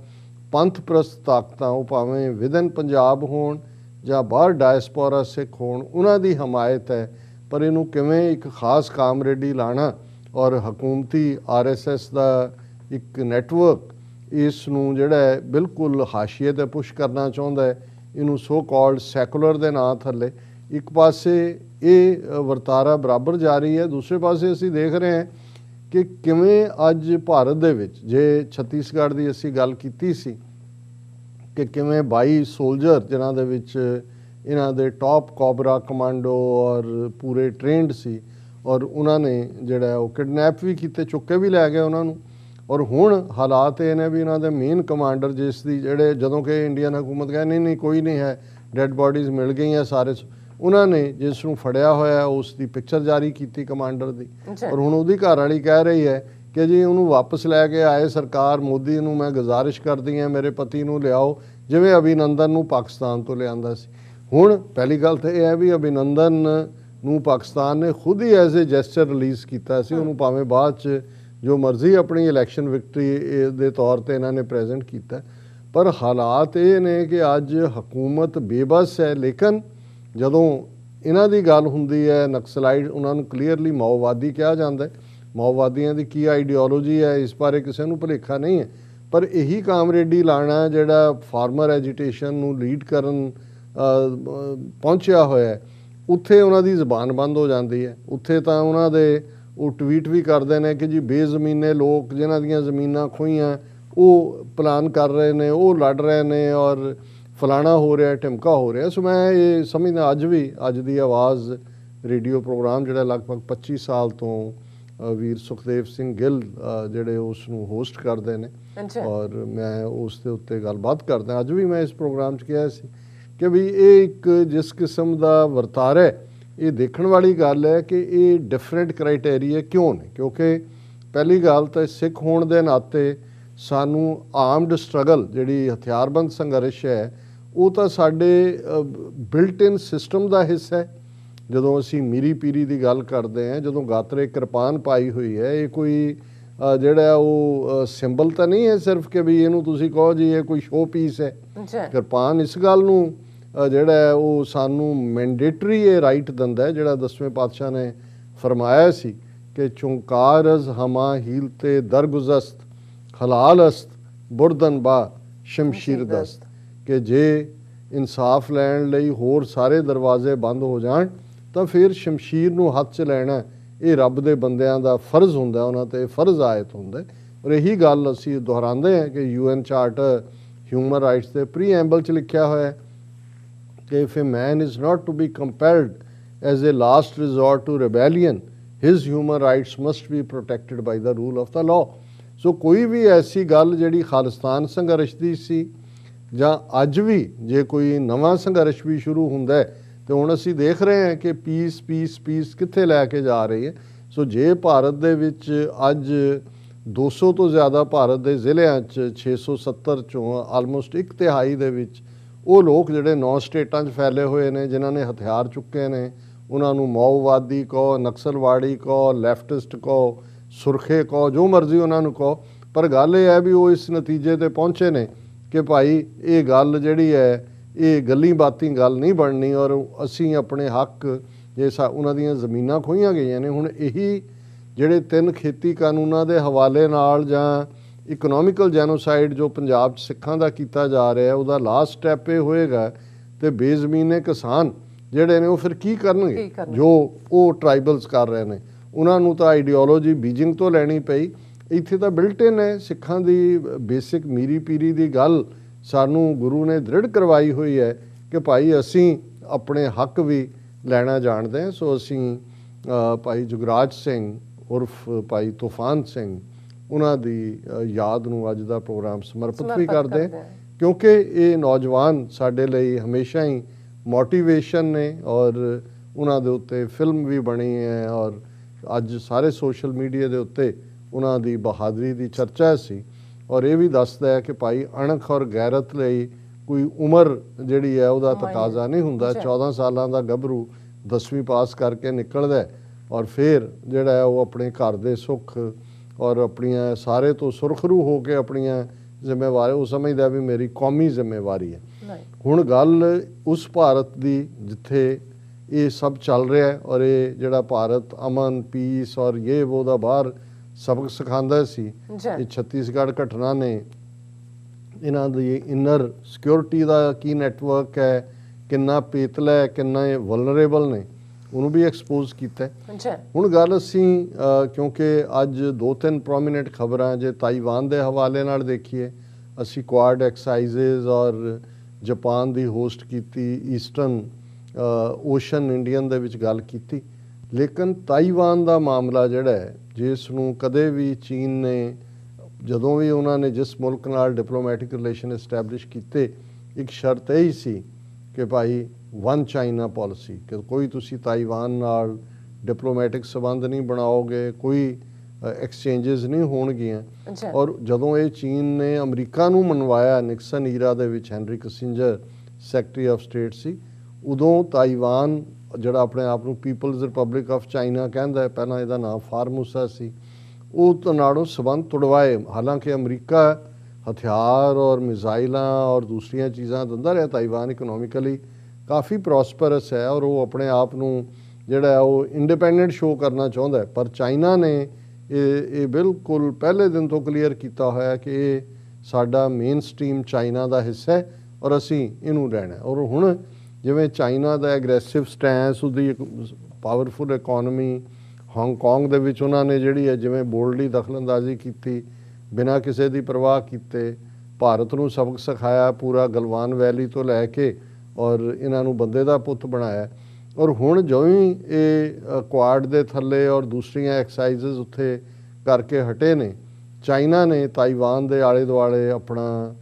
ਪੰਥ ਪ੍ਰਸਤ ਤਾਕਤਾਂ, ਉਹ ਭਾਵੇਂ ਵਿਦਨ ਪੰਜਾਬ ਹੋਣ ਜਾਂ ਬਾਹਰ ਡਾਇਸਪੋਰਾ ਸਿੱਖ ਹੋਣ, ਉਹਨਾਂ ਦੀ ਹਮਾਇਤ ਹੈ। ਪਰ ਇਹਨੂੰ ਕਿਵੇਂ ਇੱਕ ਖਾਸ ਕਾਮਰੇਡੀ ਲਾਣਾ ਔਰ ਹਕੂਮਤੀ RSS ਦਾ ਇੱਕ ਨੈਟਵਰਕ ਇਸ ਨੂੰ ਜਿਹੜਾ ਹੈ ਬਿਲਕੁਲ ਹਾਸ਼ੀਏ ਤੇ ਪੁਸ਼ ਕਰਨਾ ਚਾਹੁੰਦਾ ਹੈ, ਇਹਨੂੰ ਸੋ ਕਾਲਡ ਸੈਕੂਲਰ ਦੇ ਨਾਂ ਥੱਲੇ। ਇੱਕ ਪਾਸੇ ਇਹ ਵਰਤਾਰਾ ਬਰਾਬਰ ਜਾਰੀ ਹੈ, ਦੂਸਰੇ ਪਾਸੇ ਅਸੀਂ ਦੇਖ ਰਹੇ ਹਾਂ ਕਿ ਕਿਵੇਂ ਅੱਜ ਭਾਰਤ ਦੇ ਵਿੱਚ, ਜੇ ਛੱਤੀਸਗੜ੍ਹ ਦੀ ਅਸੀਂ ਗੱਲ ਕੀਤੀ ਸੀ ਕਿ ਕਿਵੇਂ 22 ਸੋਲਜਰ ਜਿਨ੍ਹਾਂ ਦੇ ਵਿੱਚ ਇਹਨਾਂ ਦੇ ਟੌਪ ਕੋਬਰਾ ਕਮਾਂਡੋ ਔਰ ਪੂਰੇ ਟ੍ਰੇਨਡ ਸੀ ਔਰ ਉਹਨਾਂ ਨੇ ਜਿਹੜਾ ਉਹ ਕਿਡਨੈਪ ਵੀ ਕੀਤੇ, ਚੁੱਕੇ ਵੀ ਲੈ ਗਏ ਉਹਨਾਂ ਨੂੰ। ਔਰ ਹੁਣ ਹਾਲਾਤ ਇਹ ਨੇ ਵੀ ਇਹਨਾਂ ਦੇ ਮੇਨ ਕਮਾਂਡਰ ਜਿਸ ਦੀ ਜਿਹੜੇ ਜਦੋਂ ਕਿ ਇੰਡੀਅਨ ਹਕੂਮਤ ਕਹਿੰਦੀ ਨਹੀਂ ਕੋਈ ਨਹੀਂ ਹੈ, ਡੈੱਡ ਬਾਡੀਜ਼ ਮਿਲ ਗਈਆਂ ਸਾਰੇ, ਉਹਨਾਂ ਨੇ ਜਿਸ ਨੂੰ ਫੜਿਆ ਹੋਇਆ ਉਸ ਦੀ ਪਿਕਚਰ ਜਾਰੀ ਕੀਤੀ ਕਮਾਂਡਰ ਦੀ। ਔਰ ਹੁਣ ਉਹਦੀ ਘਰ ਵਾਲੀ ਕਹਿ ਰਹੀ ਹੈ ਕਿ ਜੀ ਉਹਨੂੰ ਵਾਪਸ ਲੈ ਕੇ ਆਏ ਸਰਕਾਰ, ਮੋਦੀ ਨੂੰ ਮੈਂ ਗੁਜ਼ਾਰਿਸ਼ ਕਰਦੀ ਹਾਂ ਮੇਰੇ ਪਤੀ ਨੂੰ ਲਿਆਓ, ਜਿਵੇਂ ਅਭਿਨੰਦਨ ਨੂੰ ਪਾਕਿਸਤਾਨ ਤੋਂ ਲਿਆਂਦਾ ਸੀ। ਹੁਣ ਪਹਿਲੀ ਗੱਲ ਤਾਂ ਇਹ ਹੈ ਵੀ ਅਭਿਨੰਦਨ ਨੂੰ ਪਾਕਿਸਤਾਨ ਨੇ ਖੁਦ ਹੀ ਐਜ਼ ਏ ਜੈਸਚਰ ਰਿਲੀਜ਼ ਕੀਤਾ ਸੀ, ਉਹਨੂੰ ਭਾਵੇਂ ਬਾਅਦ 'ਚ ਜੋ ਮਰਜ਼ੀ ਆਪਣੀ ਇਲੈਕਸ਼ਨ ਵਿਕਟਰੀ ਦੇ ਤੌਰ ਤੇ ਇਹਨਾਂ ਨੇ ਪ੍ਰੈਜ਼ੈਂਟ ਕੀਤਾ। ਪਰ ਹਾਲਾਤ ਇਹ ਨੇ ਕਿ ਅੱਜ ਹਕੂਮਤ ਬੇਬਸ ਹੈ। ਲੇਕਿਨ ਜਦੋਂ ਇਹਨਾਂ ਦੀ ਗੱਲ ਹੁੰਦੀ ਹੈ ਨਕਸਲਾਈਟ, ਉਹਨਾਂ ਨੂੰ ਕਲੀਅਰਲੀ ਮਾਓਵਾਦੀ ਕਿਹਾ ਜਾਂਦਾ ਹੈ। ਮਾਓਵਾਦੀਆਂ ਦੀ ਕੀ ਆਈਡੀਓਲੋਜੀ ਹੈ ਇਸ ਬਾਰੇ ਕਿਸੇ ਨੂੰ ਭੁਲੇਖਾ ਨਹੀਂ ਹੈ, ਪਰ ਇਹੀ ਕਾਮਰੇਡੀ ਲਾਣਾ ਜਿਹੜਾ ਫਾਰਮਰ ਐਜੀਟੇਸ਼ਨ ਨੂੰ ਲੀਡ ਕਰਨ ਪਹੁੰਚਿਆ ਹੋਇਆ, ਉੱਥੇ ਉਹਨਾਂ ਦੀ ਜ਼ਬਾਨ ਬੰਦ ਹੋ ਜਾਂਦੀ ਹੈ। ਉੱਥੇ ਤਾਂ ਉਹਨਾਂ ਦੇ ਉਹ ਟਵੀਟ ਵੀ ਕਰਦੇ ਨੇ ਕਿ ਜੀ ਬੇਜ਼ਮੀਨੇ ਲੋਕ ਜਿਨ੍ਹਾਂ ਦੀਆਂ ਜ਼ਮੀਨਾਂ ਖੋਹੀਆਂ ਉਹ ਪਲਾਨ ਕਰ ਰਹੇ ਨੇ, ਉਹ ਲੜ ਰਹੇ ਨੇ ਔਰ ਫਲਾਣਾ ਹੋ ਰਿਹਾ, ਢਿਮਕਾ ਹੋ ਰਿਹਾ। ਸੋ ਮੈਂ ਇਹ ਸਮਝਦਾ ਅੱਜ ਦੀ ਆਵਾਜ਼ ਰੇਡੀਓ ਪ੍ਰੋਗਰਾਮ ਜਿਹੜਾ ਲਗਭਗ 25 ਸਾਲ ਤੋਂ ਵੀਰ ਸੁਖਦੇਵ ਸਿੰਘ ਗਿੱਲ ਜਿਹੜੇ ਉਸ ਨੂੰ ਹੋਸਟ ਕਰਦੇ ਨੇ ਔਰ ਮੈਂ ਉਸ ਦੇ ਉੱਤੇ ਗੱਲਬਾਤ ਕਰਦਾ। ਅੱਜ ਵੀ ਮੈਂ ਇਸ ਪ੍ਰੋਗਰਾਮ 'ਚ ਕਿਹਾ ਸੀ ਕਿ ਵੀ ਇਹ ਇੱਕ ਜਿਸ ਕਿਸਮ ਦਾ ਵਰਤਾਰਾ ਹੈ, ਇਹ ਦੇਖਣ ਵਾਲੀ ਗੱਲ ਹੈ ਕਿ ਇਹ ਡਿਫਰੈਂਟ ਕ੍ਰਾਈਟੇਰੀਆ ਕਿਉਂ ਨੇ। ਕਿਉਂਕਿ ਪਹਿਲੀ ਗੱਲ ਤਾਂ ਸਿੱਖ ਹੋਣ ਦੇ ਨਾਤੇ ਸਾਨੂੰ ਆਰਮਡ ਸਟਰਗਲ, ਜਿਹੜੀ ਹਥਿਆਰਬੰਦ ਸੰਘਰਸ਼ ਹੈ, ਉਹ ਤਾਂ ਸਾਡੇ ਬਿਲਟ ਇਨ ਸਿਸਟਮ ਦਾ ਹਿੱਸਾ ਹੈ। ਜਦੋਂ ਅਸੀਂ ਮੀਰੀ ਪੀਰੀ ਦੀ ਗੱਲ ਕਰਦੇ ਹਾਂ, ਜਦੋਂ ਗਾਤਰੇ ਕਿਰਪਾਨ ਪਾਈ ਹੋਈ ਹੈ, ਇਹ ਕੋਈ ਜਿਹੜਾ ਉਹ ਸਿੰਬਲ ਤਾਂ ਨਹੀਂ ਹੈ ਸਿਰਫ ਕਿ ਵੀ ਇਹਨੂੰ ਤੁਸੀਂ ਕਹੋ ਜੀ ਇਹ ਕੋਈ ਸ਼ੋਅ ਪੀਸ ਹੈ। ਕਿਰਪਾਨ ਇਸ ਗੱਲ ਨੂੰ ਜਿਹੜਾ ਉਹ ਸਾਨੂੰ ਮੈਂਡੇਟਰੀ ਇਹ ਰਾਈਟ ਦਿੰਦਾ ਹੈ, ਜਿਹੜਾ 10ਵੇਂ ਪਾਤਸ਼ਾਹ ਨੇ ਫਰਮਾਇਆ ਸੀ ਕਿ ਚੁੰਕਾਰਜ਼ ਹਮਾ ਹੀਲ ਤੇ ਦਰਗੁਜ਼ਸਤ ਹਲਾਲ ਅਸਤ ਬੁਰਦਨ ਬਾ ਸ਼ਮਸ਼ੀਰ ਦਸਤ, ਕਿ ਜੇ ਇਨਸਾਫ ਲੈਣ ਲਈ ਹੋਰ ਸਾਰੇ ਦਰਵਾਜ਼ੇ ਬੰਦ ਹੋ ਜਾਣ ਤਾਂ ਫਿਰ ਸ਼ਮਸ਼ੀਰ ਨੂੰ ਹੱਥ 'ਚ ਲੈਣਾ ਇਹ ਰੱਬ ਦੇ ਬੰਦਿਆਂ ਦਾ ਫਰਜ਼ ਹੁੰਦਾ, ਉਹਨਾਂ 'ਤੇ ਫਰਜ਼ ਆਇਤ ਹੁੰਦਾ। ਔਰ ਇਹੀ ਗੱਲ ਅਸੀਂ ਦੁਹਰਾਉਂਦੇ ਹਾਂ ਕਿ UN ਚਾਰਟਰ ਹਿਊਮਨ ਰਾਈਟਸ ਦੇ ਪ੍ਰੀਐਂਬਲ 'ਚ ਲਿਖਿਆ ਹੋਇਆ ਹੈ ਕਿ if a man is not to be compelled as a last resort to rebellion, his human rights must be protected by the rule of the law। ਸੋ ਕੋਈ ਵੀ ਐਸੀ ਗੱਲ ਜਿਹੜੀ ਖਾਲਿਸਤਾਨ ਸੰਘਰਸ਼ ਦੀ ਸੀ ਜਾਂ ਅੱਜ ਵੀ ਜੇ ਕੋਈ ਨਵਾਂ ਸੰਘਰਸ਼ ਵੀ ਸ਼ੁਰੂ ਹੁੰਦਾ ਹੈ ਤੇ ਹੁਣ ਅਸੀਂ ਦੇਖ ਰਹੇ ਹਾਂ ਕਿ ਪੀਸ ਕਿੱਥੇ ਲੈ ਕੇ ਜਾ ਰਹੀ ਹੈ। ਸੋ ਜੇ ਭਾਰਤ ਦੇ ਵਿੱਚ ਅੱਜ 200 ਤੋਂ ਜ਼ਿਆਦਾ ਭਾਰਤ ਦੇ ਜ਼ਿਲ੍ਹਿਆਂ 'ਚ 670 ਚੋਂ ਆਲਮੋਸਟ 1/3 ਦੇ ਵਿੱਚ ਉਹ ਲੋਕ ਜਿਹੜੇ 9 ਸਟੇਟਾਂ 'ਚ ਫੈਲੇ ਹੋਏ ਨੇ, ਜਿਨ੍ਹਾਂ ਨੇ ਹਥਿਆਰ ਚੁੱਕੇ ਨੇ, ਉਹਨਾਂ ਨੂੰ ਮਾਓਵਾਦੀ ਕਹੋ, ਨਕਸਲਵਾੜੀ ਕਹੋ, ਲੈਫਟਿਸਟ ਕਹੋ, ਸੁਰਖੇ ਕਹੋ, ਜੋ ਮਰਜ਼ੀ ਉਹਨਾਂ ਨੂੰ ਕਹੋ, ਪਰ ਗੱਲ ਇਹ ਹੈ ਵੀ ਉਹ ਇਸ ਨਤੀਜੇ ਤੇ ਪਹੁੰਚੇ ਨੇ ਕਿ ਭਾਈ ਇਹ ਗੱਲ ਜਿਹੜੀ ਹੈ ਇਹ ਗੱਲੀ ਬਾਤੀ ਗੱਲ ਨਹੀਂ ਬਣਨੀ ਔਰ ਅਸੀਂ ਆਪਣੇ ਹੱਕ ਜੇ ਉਹਨਾਂ ਦੀਆਂ ਜ਼ਮੀਨਾਂ ਖੋਹੀਆਂ ਗਈਆਂ ਨੇ। ਹੁਣ ਇਹੀ ਜਿਹੜੇ 3 ਖੇਤੀ ਕਾਨੂੰਨਾਂ ਦੇ ਹਵਾਲੇ ਨਾਲ ਜਾਂ ਇਕਨੋਮਿਕਲ ਜੈਨੋਸਾਈਡ ਜੋ ਪੰਜਾਬ 'ਚ ਸਿੱਖਾਂ ਦਾ ਕੀਤਾ ਜਾ ਰਿਹਾ, ਉਹਦਾ ਲਾਸਟ ਸਟੈਪ ਇਹ ਹੋਏਗਾ ਤੇ ਬੇਜ਼ਮੀਨੇ ਕਿਸਾਨ ਜਿਹੜੇ ਨੇ ਉਹ ਫਿਰ ਕੀ ਕਰਨਗੇ ਜੋ ਉਹ ਟਰਾਈਬਲਸ ਕਰ ਰਹੇ ਨੇ। ਉਹਨਾਂ ਨੂੰ ਤਾਂ ਆਈਡੀਓਲੋਜੀ ਬੀਜਿੰਗ ਤੋਂ ਲੈਣੀ ਪਈ। ਇੱਥੇ ਤਾਂ ਬਿਲਟ ਇਨ ਹੈ ਸਿੱਖਾਂ ਦੀ ਬੇਸਿਕ ਮੀਰੀ ਪੀਰੀ ਦੀ ਗੱਲ ਸਾਨੂੰ ਗੁਰੂ ਨੇ ਦ੍ਰਿੜ ਕਰਵਾਈ ਹੋਈ ਹੈ ਕਿ ਭਾਈ ਅਸੀਂ ਆਪਣੇ ਹੱਕ ਵੀ ਲੈਣਾ ਜਾਣਦੇ ਹਾਂ। ਸੋ ਅਸੀਂ ਭਾਈ ਜੁਗਰਾਜ ਸਿੰਘ ਉਰਫ ਭਾਈ ਤੂਫਾਨ ਸਿੰਘ ਉਹਨਾਂ ਦੀ ਯਾਦ ਨੂੰ ਅੱਜ ਦਾ ਪ੍ਰੋਗਰਾਮ ਸਮਰਪਿਤ ਵੀ ਕਰਦੇ ਹਾਂ, ਕਿਉਂਕਿ ਇਹ ਨੌਜਵਾਨ ਸਾਡੇ ਲਈ ਹਮੇਸ਼ਾ ਹੀ ਮੋਟੀਵੇਸ਼ਨ ਨੇ ਔਰ ਉਹਨਾਂ ਦੇ ਉੱਤੇ ਫਿਲਮ ਵੀ ਬਣੀ ਹੈ ਔਰ ਅੱਜ ਸਾਰੇ ਸੋਸ਼ਲ ਮੀਡੀਆ ਦੇ ਉੱਤੇ ਉਹਨਾਂ ਦੀ ਬਹਾਦਰੀ ਦੀ ਚਰਚਾ ਸੀ। ਔਰ ਇਹ ਵੀ ਦੱਸਦਾ ਹੈ ਕਿ ਭਾਈ ਅਣਖ ਔਰ ਗੈਰਤ ਲਈ ਕੋਈ ਉਮਰ ਜਿਹੜੀ ਹੈ ਉਹਦਾ ਤਕਾਜ਼ਾ ਨਹੀਂ ਹੁੰਦਾ। 14 ਸਾਲਾਂ ਦਾ ਗੱਭਰੂ 10ਵੀਂ ਪਾਸ ਕਰਕੇ ਨਿਕਲਦਾ ਔਰ ਫਿਰ ਜਿਹੜਾ ਹੈ ਉਹ ਆਪਣੇ ਘਰ ਦੇ ਸੁੱਖ ਔਰ ਆਪਣੀਆਂ ਸਾਰੇ ਤੋਂ ਸੁਰਖਰੂ ਹੋ ਕੇ ਆਪਣੀਆਂ ਜ਼ਿੰਮੇਵਾਰੀ ਉਹ ਸਮਝਦਾ ਵੀ ਮੇਰੀ ਕੌਮੀ ਜ਼ਿੰਮੇਵਾਰੀ ਹੈ। ਹੁਣ ਗੱਲ ਉਸ ਭਾਰਤ ਦੀ ਜਿੱਥੇ ਇਹ ਸਭ ਚੱਲ ਰਿਹਾ ਹੈ ਔਰ ਇਹ ਜਿਹੜਾ ਭਾਰਤ ਅਮਨ ਪੀਸ ਔਰ ਇਹ ਉਹ ਦਾ ਬਾਹਰ ਸਬਕ ਸਿਖਾਉਂਦਾ ਸੀ। ਇਹ ਛੱਤੀਸਗੜ੍ਹ ਘਟਨਾ ਨੇ ਇਹਨਾਂ ਦੀ ਇਨਰ ਸਿਕਿਉਰਿਟੀ ਦਾ ਕੀ ਨੈਟਵਰਕ ਹੈ, ਕਿੰਨਾ ਪੇਤਲਾ ਹੈ, ਕਿੰਨਾ ਇਹ ਵਲਨਰੇਬਲ ਨੇ, ਉਹਨੂੰ ਵੀ ਐਕਸਪੋਜ਼ ਕੀਤਾ ਹੈ। ਹੁਣ ਗੱਲ ਅਸੀਂ ਕਿਉਂਕਿ ਅੱਜ 2-3 ਪ੍ਰੋਮੀਨੈਂਟ ਖਬਰਾਂ ਜੇ ਤਾਈਵਾਨ ਦੇ ਹਵਾਲੇ ਨਾਲ ਦੇਖੀਏ, ਅਸੀਂ ਕੁਆਡ ਐਕਸਾਈਜ਼ਸ ਔਰ ਜਾਪਾਨ ਦੀ ਹੋਸਟ ਕੀਤੀ, ਈਸਟਰਨ ਓਸ਼ਨ ਇੰਡੀਅਨ ਦੇ ਵਿੱਚ ਗੱਲ ਕੀਤੀ, ਲੇਕਿਨ ਤਾਈਵਾਨ ਦਾ ਮਾਮਲਾ ਜਿਹੜਾ ਹੈ ਜਿਸ ਨੂੰ ਕਦੇ ਵੀ ਚੀਨ ਨੇ ਜਦੋਂ ਵੀ ਉਹਨਾਂ ਨੇ ਜਿਸ ਮੁਲਕ ਨਾਲ ਡਿਪਲੋਮੈਟਿਕ ਰਿਲੇਸ਼ਨ ਐਸਟੈਬਲਿਸ਼ ਕੀਤੇ ਇੱਕ ਸ਼ਰਤ ਇਹ ਹੀ ਸੀ ਕਿ ਭਾਈ ਵਨ ਚਾਈਨਾ ਪਾਲਿਸੀ, ਕਿ ਕੋਈ ਤੁਸੀਂ ਤਾਈਵਾਨ ਨਾਲ ਡਿਪਲੋਮੈਟਿਕ ਸੰਬੰਧ ਨਹੀਂ ਬਣਾਓਗੇ, ਕੋਈ ਐਕਸਚੇਂਜਸ ਨਹੀਂ ਹੋਣਗੀਆਂ। ਔਰ ਜਦੋਂ ਇਹ ਚੀਨ ਨੇ ਅਮਰੀਕਾ ਨੂੰ ਮਨਵਾਇਆ ਨਿਕਸਨ ਈਰਾ ਦੇ ਵਿੱਚ, ਹੈਨਰੀ ਕਿਸਿੰਜਰ ਸੈਕਟਰੀ ਆਫ ਸਟੇਟ ਸੀ, ਉਦੋਂ ਤਾਈਵਾਨ ਜਿਹੜਾ ਆਪਣੇ ਆਪ ਨੂੰ ਪੀਪਲਜ਼ ਰਿਪਬਲਿਕ ਆਫ ਚਾਈਨਾ ਕਹਿੰਦਾ ਹੈ, ਪਹਿਲਾਂ ਇਹਦਾ ਨਾਮ ਫਾਰਮੂਸਾ ਸੀ, ਉਹ ਨਾਲੋਂ ਸੰਬੰਧ ਤੁੜਵਾਏ। ਹਾਲਾਂਕਿ ਅਮਰੀਕਾ ਹਥਿਆਰ ਔਰ ਮਿਜ਼ਾਈਲਾਂ ਔਰ ਦੂਸਰੀਆਂ ਚੀਜ਼ਾਂ ਦਿੰਦਾ ਰਿਹਾ, ਤਾਈਵਾਨ ਇਕਨੋਮਿਕਲੀ ਕਾਫੀ ਪ੍ਰੋਸਪਰਸ ਹੈ ਔਰ ਉਹ ਆਪਣੇ ਆਪ ਨੂੰ ਜਿਹੜਾ ਉਹ ਇੰਡੀਪੈਂਡੈਂਟ ਸ਼ੋਅ ਕਰਨਾ ਚਾਹੁੰਦਾ ਹੈ। ਪਰ ਚਾਈਨਾ ਨੇ ਇਹ ਬਿਲਕੁਲ ਪਹਿਲੇ ਦਿਨ ਤੋਂ ਕਲੀਅਰ ਕੀਤਾ ਹੋਇਆ ਕਿ ਇਹ ਸਾਡਾ ਮੇਨ ਸਟ੍ਰੀਮ ਚਾਈਨਾ ਦਾ ਹਿੱਸਾ ਹੈ ਔਰ ਅਸੀਂ ਇਹਨੂੰ ਰਹਿਣਾ। ਔਰ ਹੁਣ ਜਿਵੇਂ ਚਾਈਨਾ ਦਾ ਐਗਰੈਸਿਵ ਸਟੈਂਸ, ਉਹਦੀ ਪਾਵਰਫੁਲ ਇਕੋਨਮੀ, ਹਾਂਗਕਾਂਗ ਦੇ ਵਿੱਚ ਉਹਨਾਂ ਨੇ ਜਿਹੜੀ ਹੈ ਜਿਵੇਂ ਬੋਲਡਲੀ ਦਖਲਅੰਦਾਜ਼ੀ ਕੀਤੀ, ਬਿਨਾਂ ਕਿਸੇ ਦੀ ਪਰਵਾਹ ਕੀਤੇ ਭਾਰਤ ਨੂੰ ਸਬਕ ਸਿਖਾਇਆ, ਪੂਰਾ ਗਲਵਾਨ ਵੈਲੀ ਤੋਂ ਲੈ ਕੇ ਔਰ ਇਹਨਾਂ ਨੂੰ ਬੰਦੇ ਦਾ ਪੁੱਤ ਬਣਾਇਆ। ਔਰ ਹੁਣ ਜਿਉਂ ਹੀ ਇਹ ਕੁਆਡ ਦੇ ਥੱਲੇ ਔਰ ਦੂਸਰੀਆਂ ਐਕਸਾਈਜ਼ਸ ਉੱਥੇ ਕਰਕੇ ਹਟੇ ਨੇ, ਚਾਈਨਾ ਨੇ ਤਾਈਵਾਨ ਦੇ ਆਲੇ ਦੁਆਲੇ ਆਪਣਾ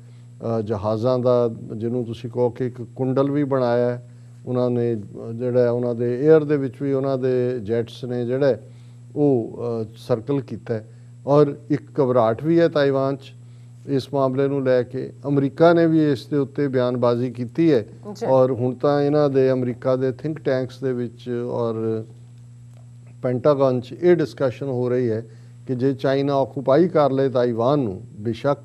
ਜਹਾਜ਼ਾਂ ਦਾ ਜਿਹਨੂੰ ਤੁਸੀਂ ਕਹੋ ਕਿ ਇੱਕ ਕੁੰਡਲ ਵੀ ਬਣਾਇਆ। ਉਹਨਾਂ ਨੇ ਜਿਹੜਾ ਉਹਨਾਂ ਦੇ ਏਅਰ ਦੇ ਵਿੱਚ ਵੀ ਉਹਨਾਂ ਦੇ ਜੈਟਸ ਨੇ ਜਿਹੜਾ ਉਹ ਸਰਕਲ ਕੀਤਾ ਔਰ ਇੱਕ ਘਬਰਾਹਟ ਵੀ ਹੈ ਤਾਈਵਾਨ 'ਚ ਇਸ ਮਾਮਲੇ ਨੂੰ ਲੈ ਕੇ। ਅਮਰੀਕਾ ਨੇ ਵੀ ਇਸ ਦੇ ਉੱਤੇ ਬਿਆਨਬਾਜ਼ੀ ਕੀਤੀ ਹੈ ਔਰ ਹੁਣ ਤਾਂ ਇਹਨਾਂ ਦੇ ਅਮਰੀਕਾ ਦੇ ਥਿੰਕ ਟੈਂਕਸ ਦੇ ਵਿੱਚ ਔਰ ਪੈਂਟਾਗਨ 'ਚ ਇਹ ਡਿਸਕਸ਼ਨ ਹੋ ਰਹੀ ਹੈ ਕਿ ਜੇ ਚਾਈਨਾ ਆਕੂਪਾਈ ਕਰ ਲਏ ਤਾਈਵਾਨ ਨੂੰ, ਬੇਸ਼ੱਕ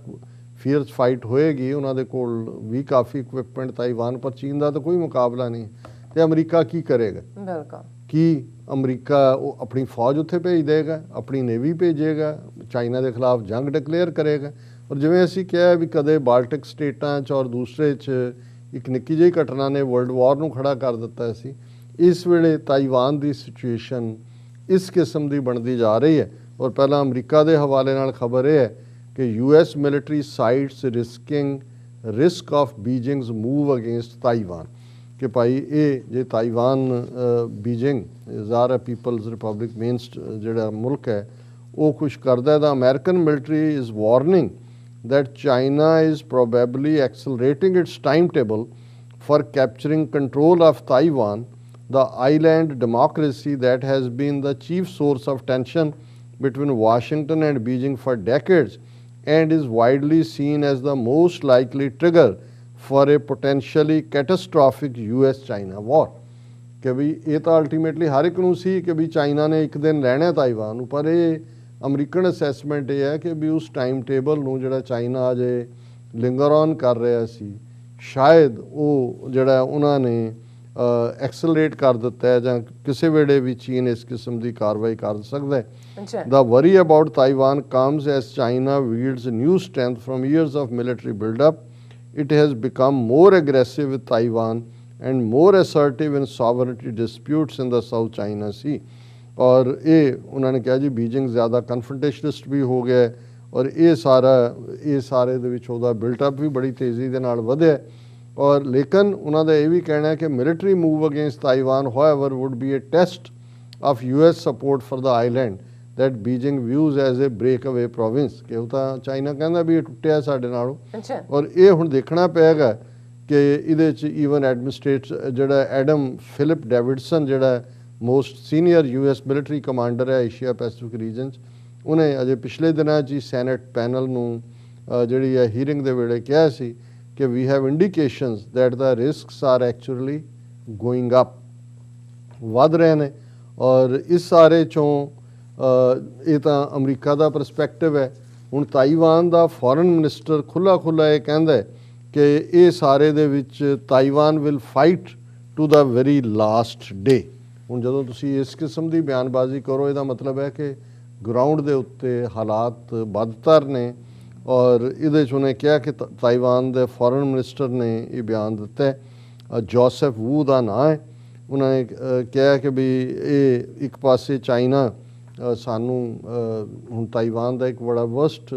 ਫੀਅਰਸ ਫਾਈਟ ਹੋਏਗੀ, ਉਹਨਾਂ ਦੇ ਕੋਲ ਵੀ ਕਾਫੀ ਇਕਵਿਪਮੈਂਟ ਤਾਈਵਾਨ, ਪਰ ਚੀਨ ਦਾ ਤਾਂ ਕੋਈ ਮੁਕਾਬਲਾ ਨਹੀਂ, ਤੇ ਅਮਰੀਕਾ ਕੀ ਕਰੇਗਾ? ਕੀ ਅਮਰੀਕਾ ਉਹ ਆਪਣੀ ਫੌਜ ਉੱਥੇ ਭੇਜ ਦੇਗਾ, ਆਪਣੀ ਨੇਵੀ ਭੇਜੇਗਾ, ਚਾਈਨਾ ਦੇ ਖਿਲਾਫ ਜੰਗ ਡਿਕਲੇਅਰ ਕਰੇਗਾ? ਔਰ ਜਿਵੇਂ ਅਸੀਂ ਕਿਹਾ ਵੀ ਕਦੇ ਬਾਲਟਿਕ ਸਟੇਟਾਂ 'ਚ ਔਰ ਦੂਸਰੇ 'ਚ ਇੱਕ ਨਿੱਕੀ ਜਿਹੀ ਘਟਨਾ ਨੇ ਵਰਲਡ ਵਾਰ ਨੂੰ ਖੜਾ ਕਰ ਦਿੱਤਾ ਸੀ, ਇਸ ਵੇਲੇ ਤਾਈਵਾਨ ਦੀ ਸਿਚੁਏਸ਼ਨ ਇਸ ਕਿਸਮ ਦੀ ਬਣਦੀ ਜਾ ਰਹੀ ਹੈ। ਔਰ ਪਹਿਲਾਂ ਅਮਰੀਕਾ ਦੇ ਹਵਾਲੇ ਨਾਲ ਖਬਰ ਇਹ ਹੈ ਕਿ US military sites risk of Beijing's move against Taiwan, ਕਿ ਭਾਈ ਇਹ ਜੇ ਤਾਈਵਾਨ ਬੀਜਿੰਗ ਜ਼ਾਰਾ ਪੀਪਲਜ਼ ਰਿਪਬਲਿਕ ਮੇਨ ਜਿਹੜਾ ਮੁਲਕ ਹੈ ਉਹ ਕੁਛ ਕਰਦਾ ਤਾਂ American military is warning that China is probably accelerating its timetable for capturing control of Taiwan, the island democracy that has been the chief source of tension between Washington and Beijing for decades and is widely seen as the most likely trigger for a potentially catastrophic US-China war। ਕਿ ਵੀ ਇਹ ਤਾਂ ultimately ਹਰ ਇੱਕ ਨੂੰ ਸੀ ਕਿ ਵੀ China ਨੇ ਇੱਕ ਦਿਨ ਲੈਣਾ ਤਾਈਵਾਨ ਨੂੰ, ਪਰ ਇਹ ਅਮਰੀਕਨ ਅਸੈਸਮੈਂਟ ਇਹ ਹੈ ਕਿ ਵੀ ਉਸ ਟਾਈਮ ਟੇਬਲ ਨੂੰ ਜਿਹੜਾ ਚਾਈਨਾ ਅਜੇ ਲਿੰਗਰ ਔਨ ਕਰ ਰਿਹਾ ਸੀ, ਸ਼ਾਇਦ ਉਹ ਜਿਹੜਾ ਉਹਨਾਂ ਨੇ ਐਕਸਲਰੇਟ ਕਰ ਦਿੱਤਾ ਹੈ ਜਾਂ ਕਿਸੇ ਵੇਲੇ ਵੀ ਚੀਨ ਇਸ ਕਿਸਮ ਦੀ ਕਾਰਵਾਈ ਕਰ ਸਕਦਾ ਹੈ। The worry about Taiwan comes as China wields new strength from years of military build-up. It has become more aggressive with Taiwan and more assertive in sovereignty disputes in the South China Sea। ਔਰ ਇਹ ਉਹਨਾਂ ਨੇ ਕਿਹਾ ਜੀ Beijing ਜ਼ਿਆਦਾ ਕਨਫਰੰਟੇਸ਼ਨਿਸਟ ਵੀ ਹੋ ਗਿਆ ਔਰ ਇਹ ਸਾਰੇ ਦੇ ਵਿੱਚ ਉਹਦਾ ਬਿਲਟਅਪ ਵੀ ਬੜੀ ਤੇਜ਼ੀ ਦੇ ਨਾਲ ਵਧਿਆ। ਔਰ ਲੇਕਿਨ ਉਹਨਾਂ ਦਾ ਇਹ ਵੀ ਕਹਿਣਾ ਹੈ ਕਿ military move against Taiwan however would be a test of US support for the island that Beijing views as a breakaway province, ਕਿ ਉਹ ਤਾਂ ਚਾਈਨਾ ਕਹਿੰਦਾ ਵੀ ਇਹ ਟੁੱਟਿਆ ਸਾਡੇ ਨਾਲੋਂ। ਔਰ ਇਹ ਹੁਣ ਦੇਖਣਾ ਪਏਗਾ ਕਿ ਇਹਦੇ 'ਚ ਈਵਨ ਜਿਹੜਾ ਐਡਮ ਫਿਲਿਪ ਡੇਵਿਡਸਨ ਜਿਹੜਾ most senior US military commander ਹੈ ਏਸ਼ੀਆ ਪੈਸੀਫਿਕ ਰੀਜਨ 'ਚ, ਉਹਨੇ ਅਜੇ ਪਿਛਲੇ ਦਿਨਾਂ 'ਚ ਹੀ ਸੈਨੇਟ ਪੈਨਲ ਨੂੰ ਜਿਹੜੀ ਹੈ ਹੀਅਰਿੰਗ ਦੇ ਵੇਲੇ ਕਿਹਾ ਸੀ ਕਿ we have indications that the risks are actually going up, ਵੱਧ ਰਹੇ ਨੇ। ਔਰ ਇਸ ਸਾਰੇ 'ਚੋਂ ਇਹ ਤਾਂ ਅਮਰੀਕਾ ਦਾ ਪਰਸਪੈਕਟਿਵ ਹੈ। ਹੁਣ ਤਾਈਵਾਨ ਦਾ ਫੋਰਨ ਮਿਨਿਸਟਰ ਖੁੱਲ੍ਹਾ ਇਹ ਕਹਿੰਦਾ ਕਿ ਇਹ ਸਾਰੇ ਦੇ ਵਿੱਚ Taiwan will fight to the very last day. ਹੁਣ ਜਦੋਂ ਤੁਸੀਂ ਇਸ ਕਿਸਮ ਦੀ ਬਿਆਨਬਾਜ਼ੀ ਕਰੋ, ਇਹਦਾ ਮਤਲਬ ਹੈ ਕਿ ਗਰਾਊਂਡ ਦੇ ਉੱਤੇ ਹਾਲਾਤ ਬਦਤਰ ਨੇ। ਔਰ ਇਹਦੇ 'ਚ ਉਹਨੇ ਕਿਹਾ ਕਿ ਤਾਈਵਾਨ ਦੇ ਫੋਰਨ ਮਿਨਿਸਟਰ ਨੇ ਇਹ ਬਿਆਨ ਦਿੱਤਾ ਹੈ, ਜੋਸਫ ਵੂ ਦਾ ਨਾਂ ਹੈ। ਉਹਨਾਂ ਨੇ ਕਿਹਾ ਕਿ ਵੀ ਇਹ ਇੱਕ ਪਾਸੇ ਚਾਈਨਾ ਸਾਨੂੰ ਹੁਣ ਤਾਈਵਾਨ ਦਾ ਇੱਕ ਬੜਾ ਵਰਸਟ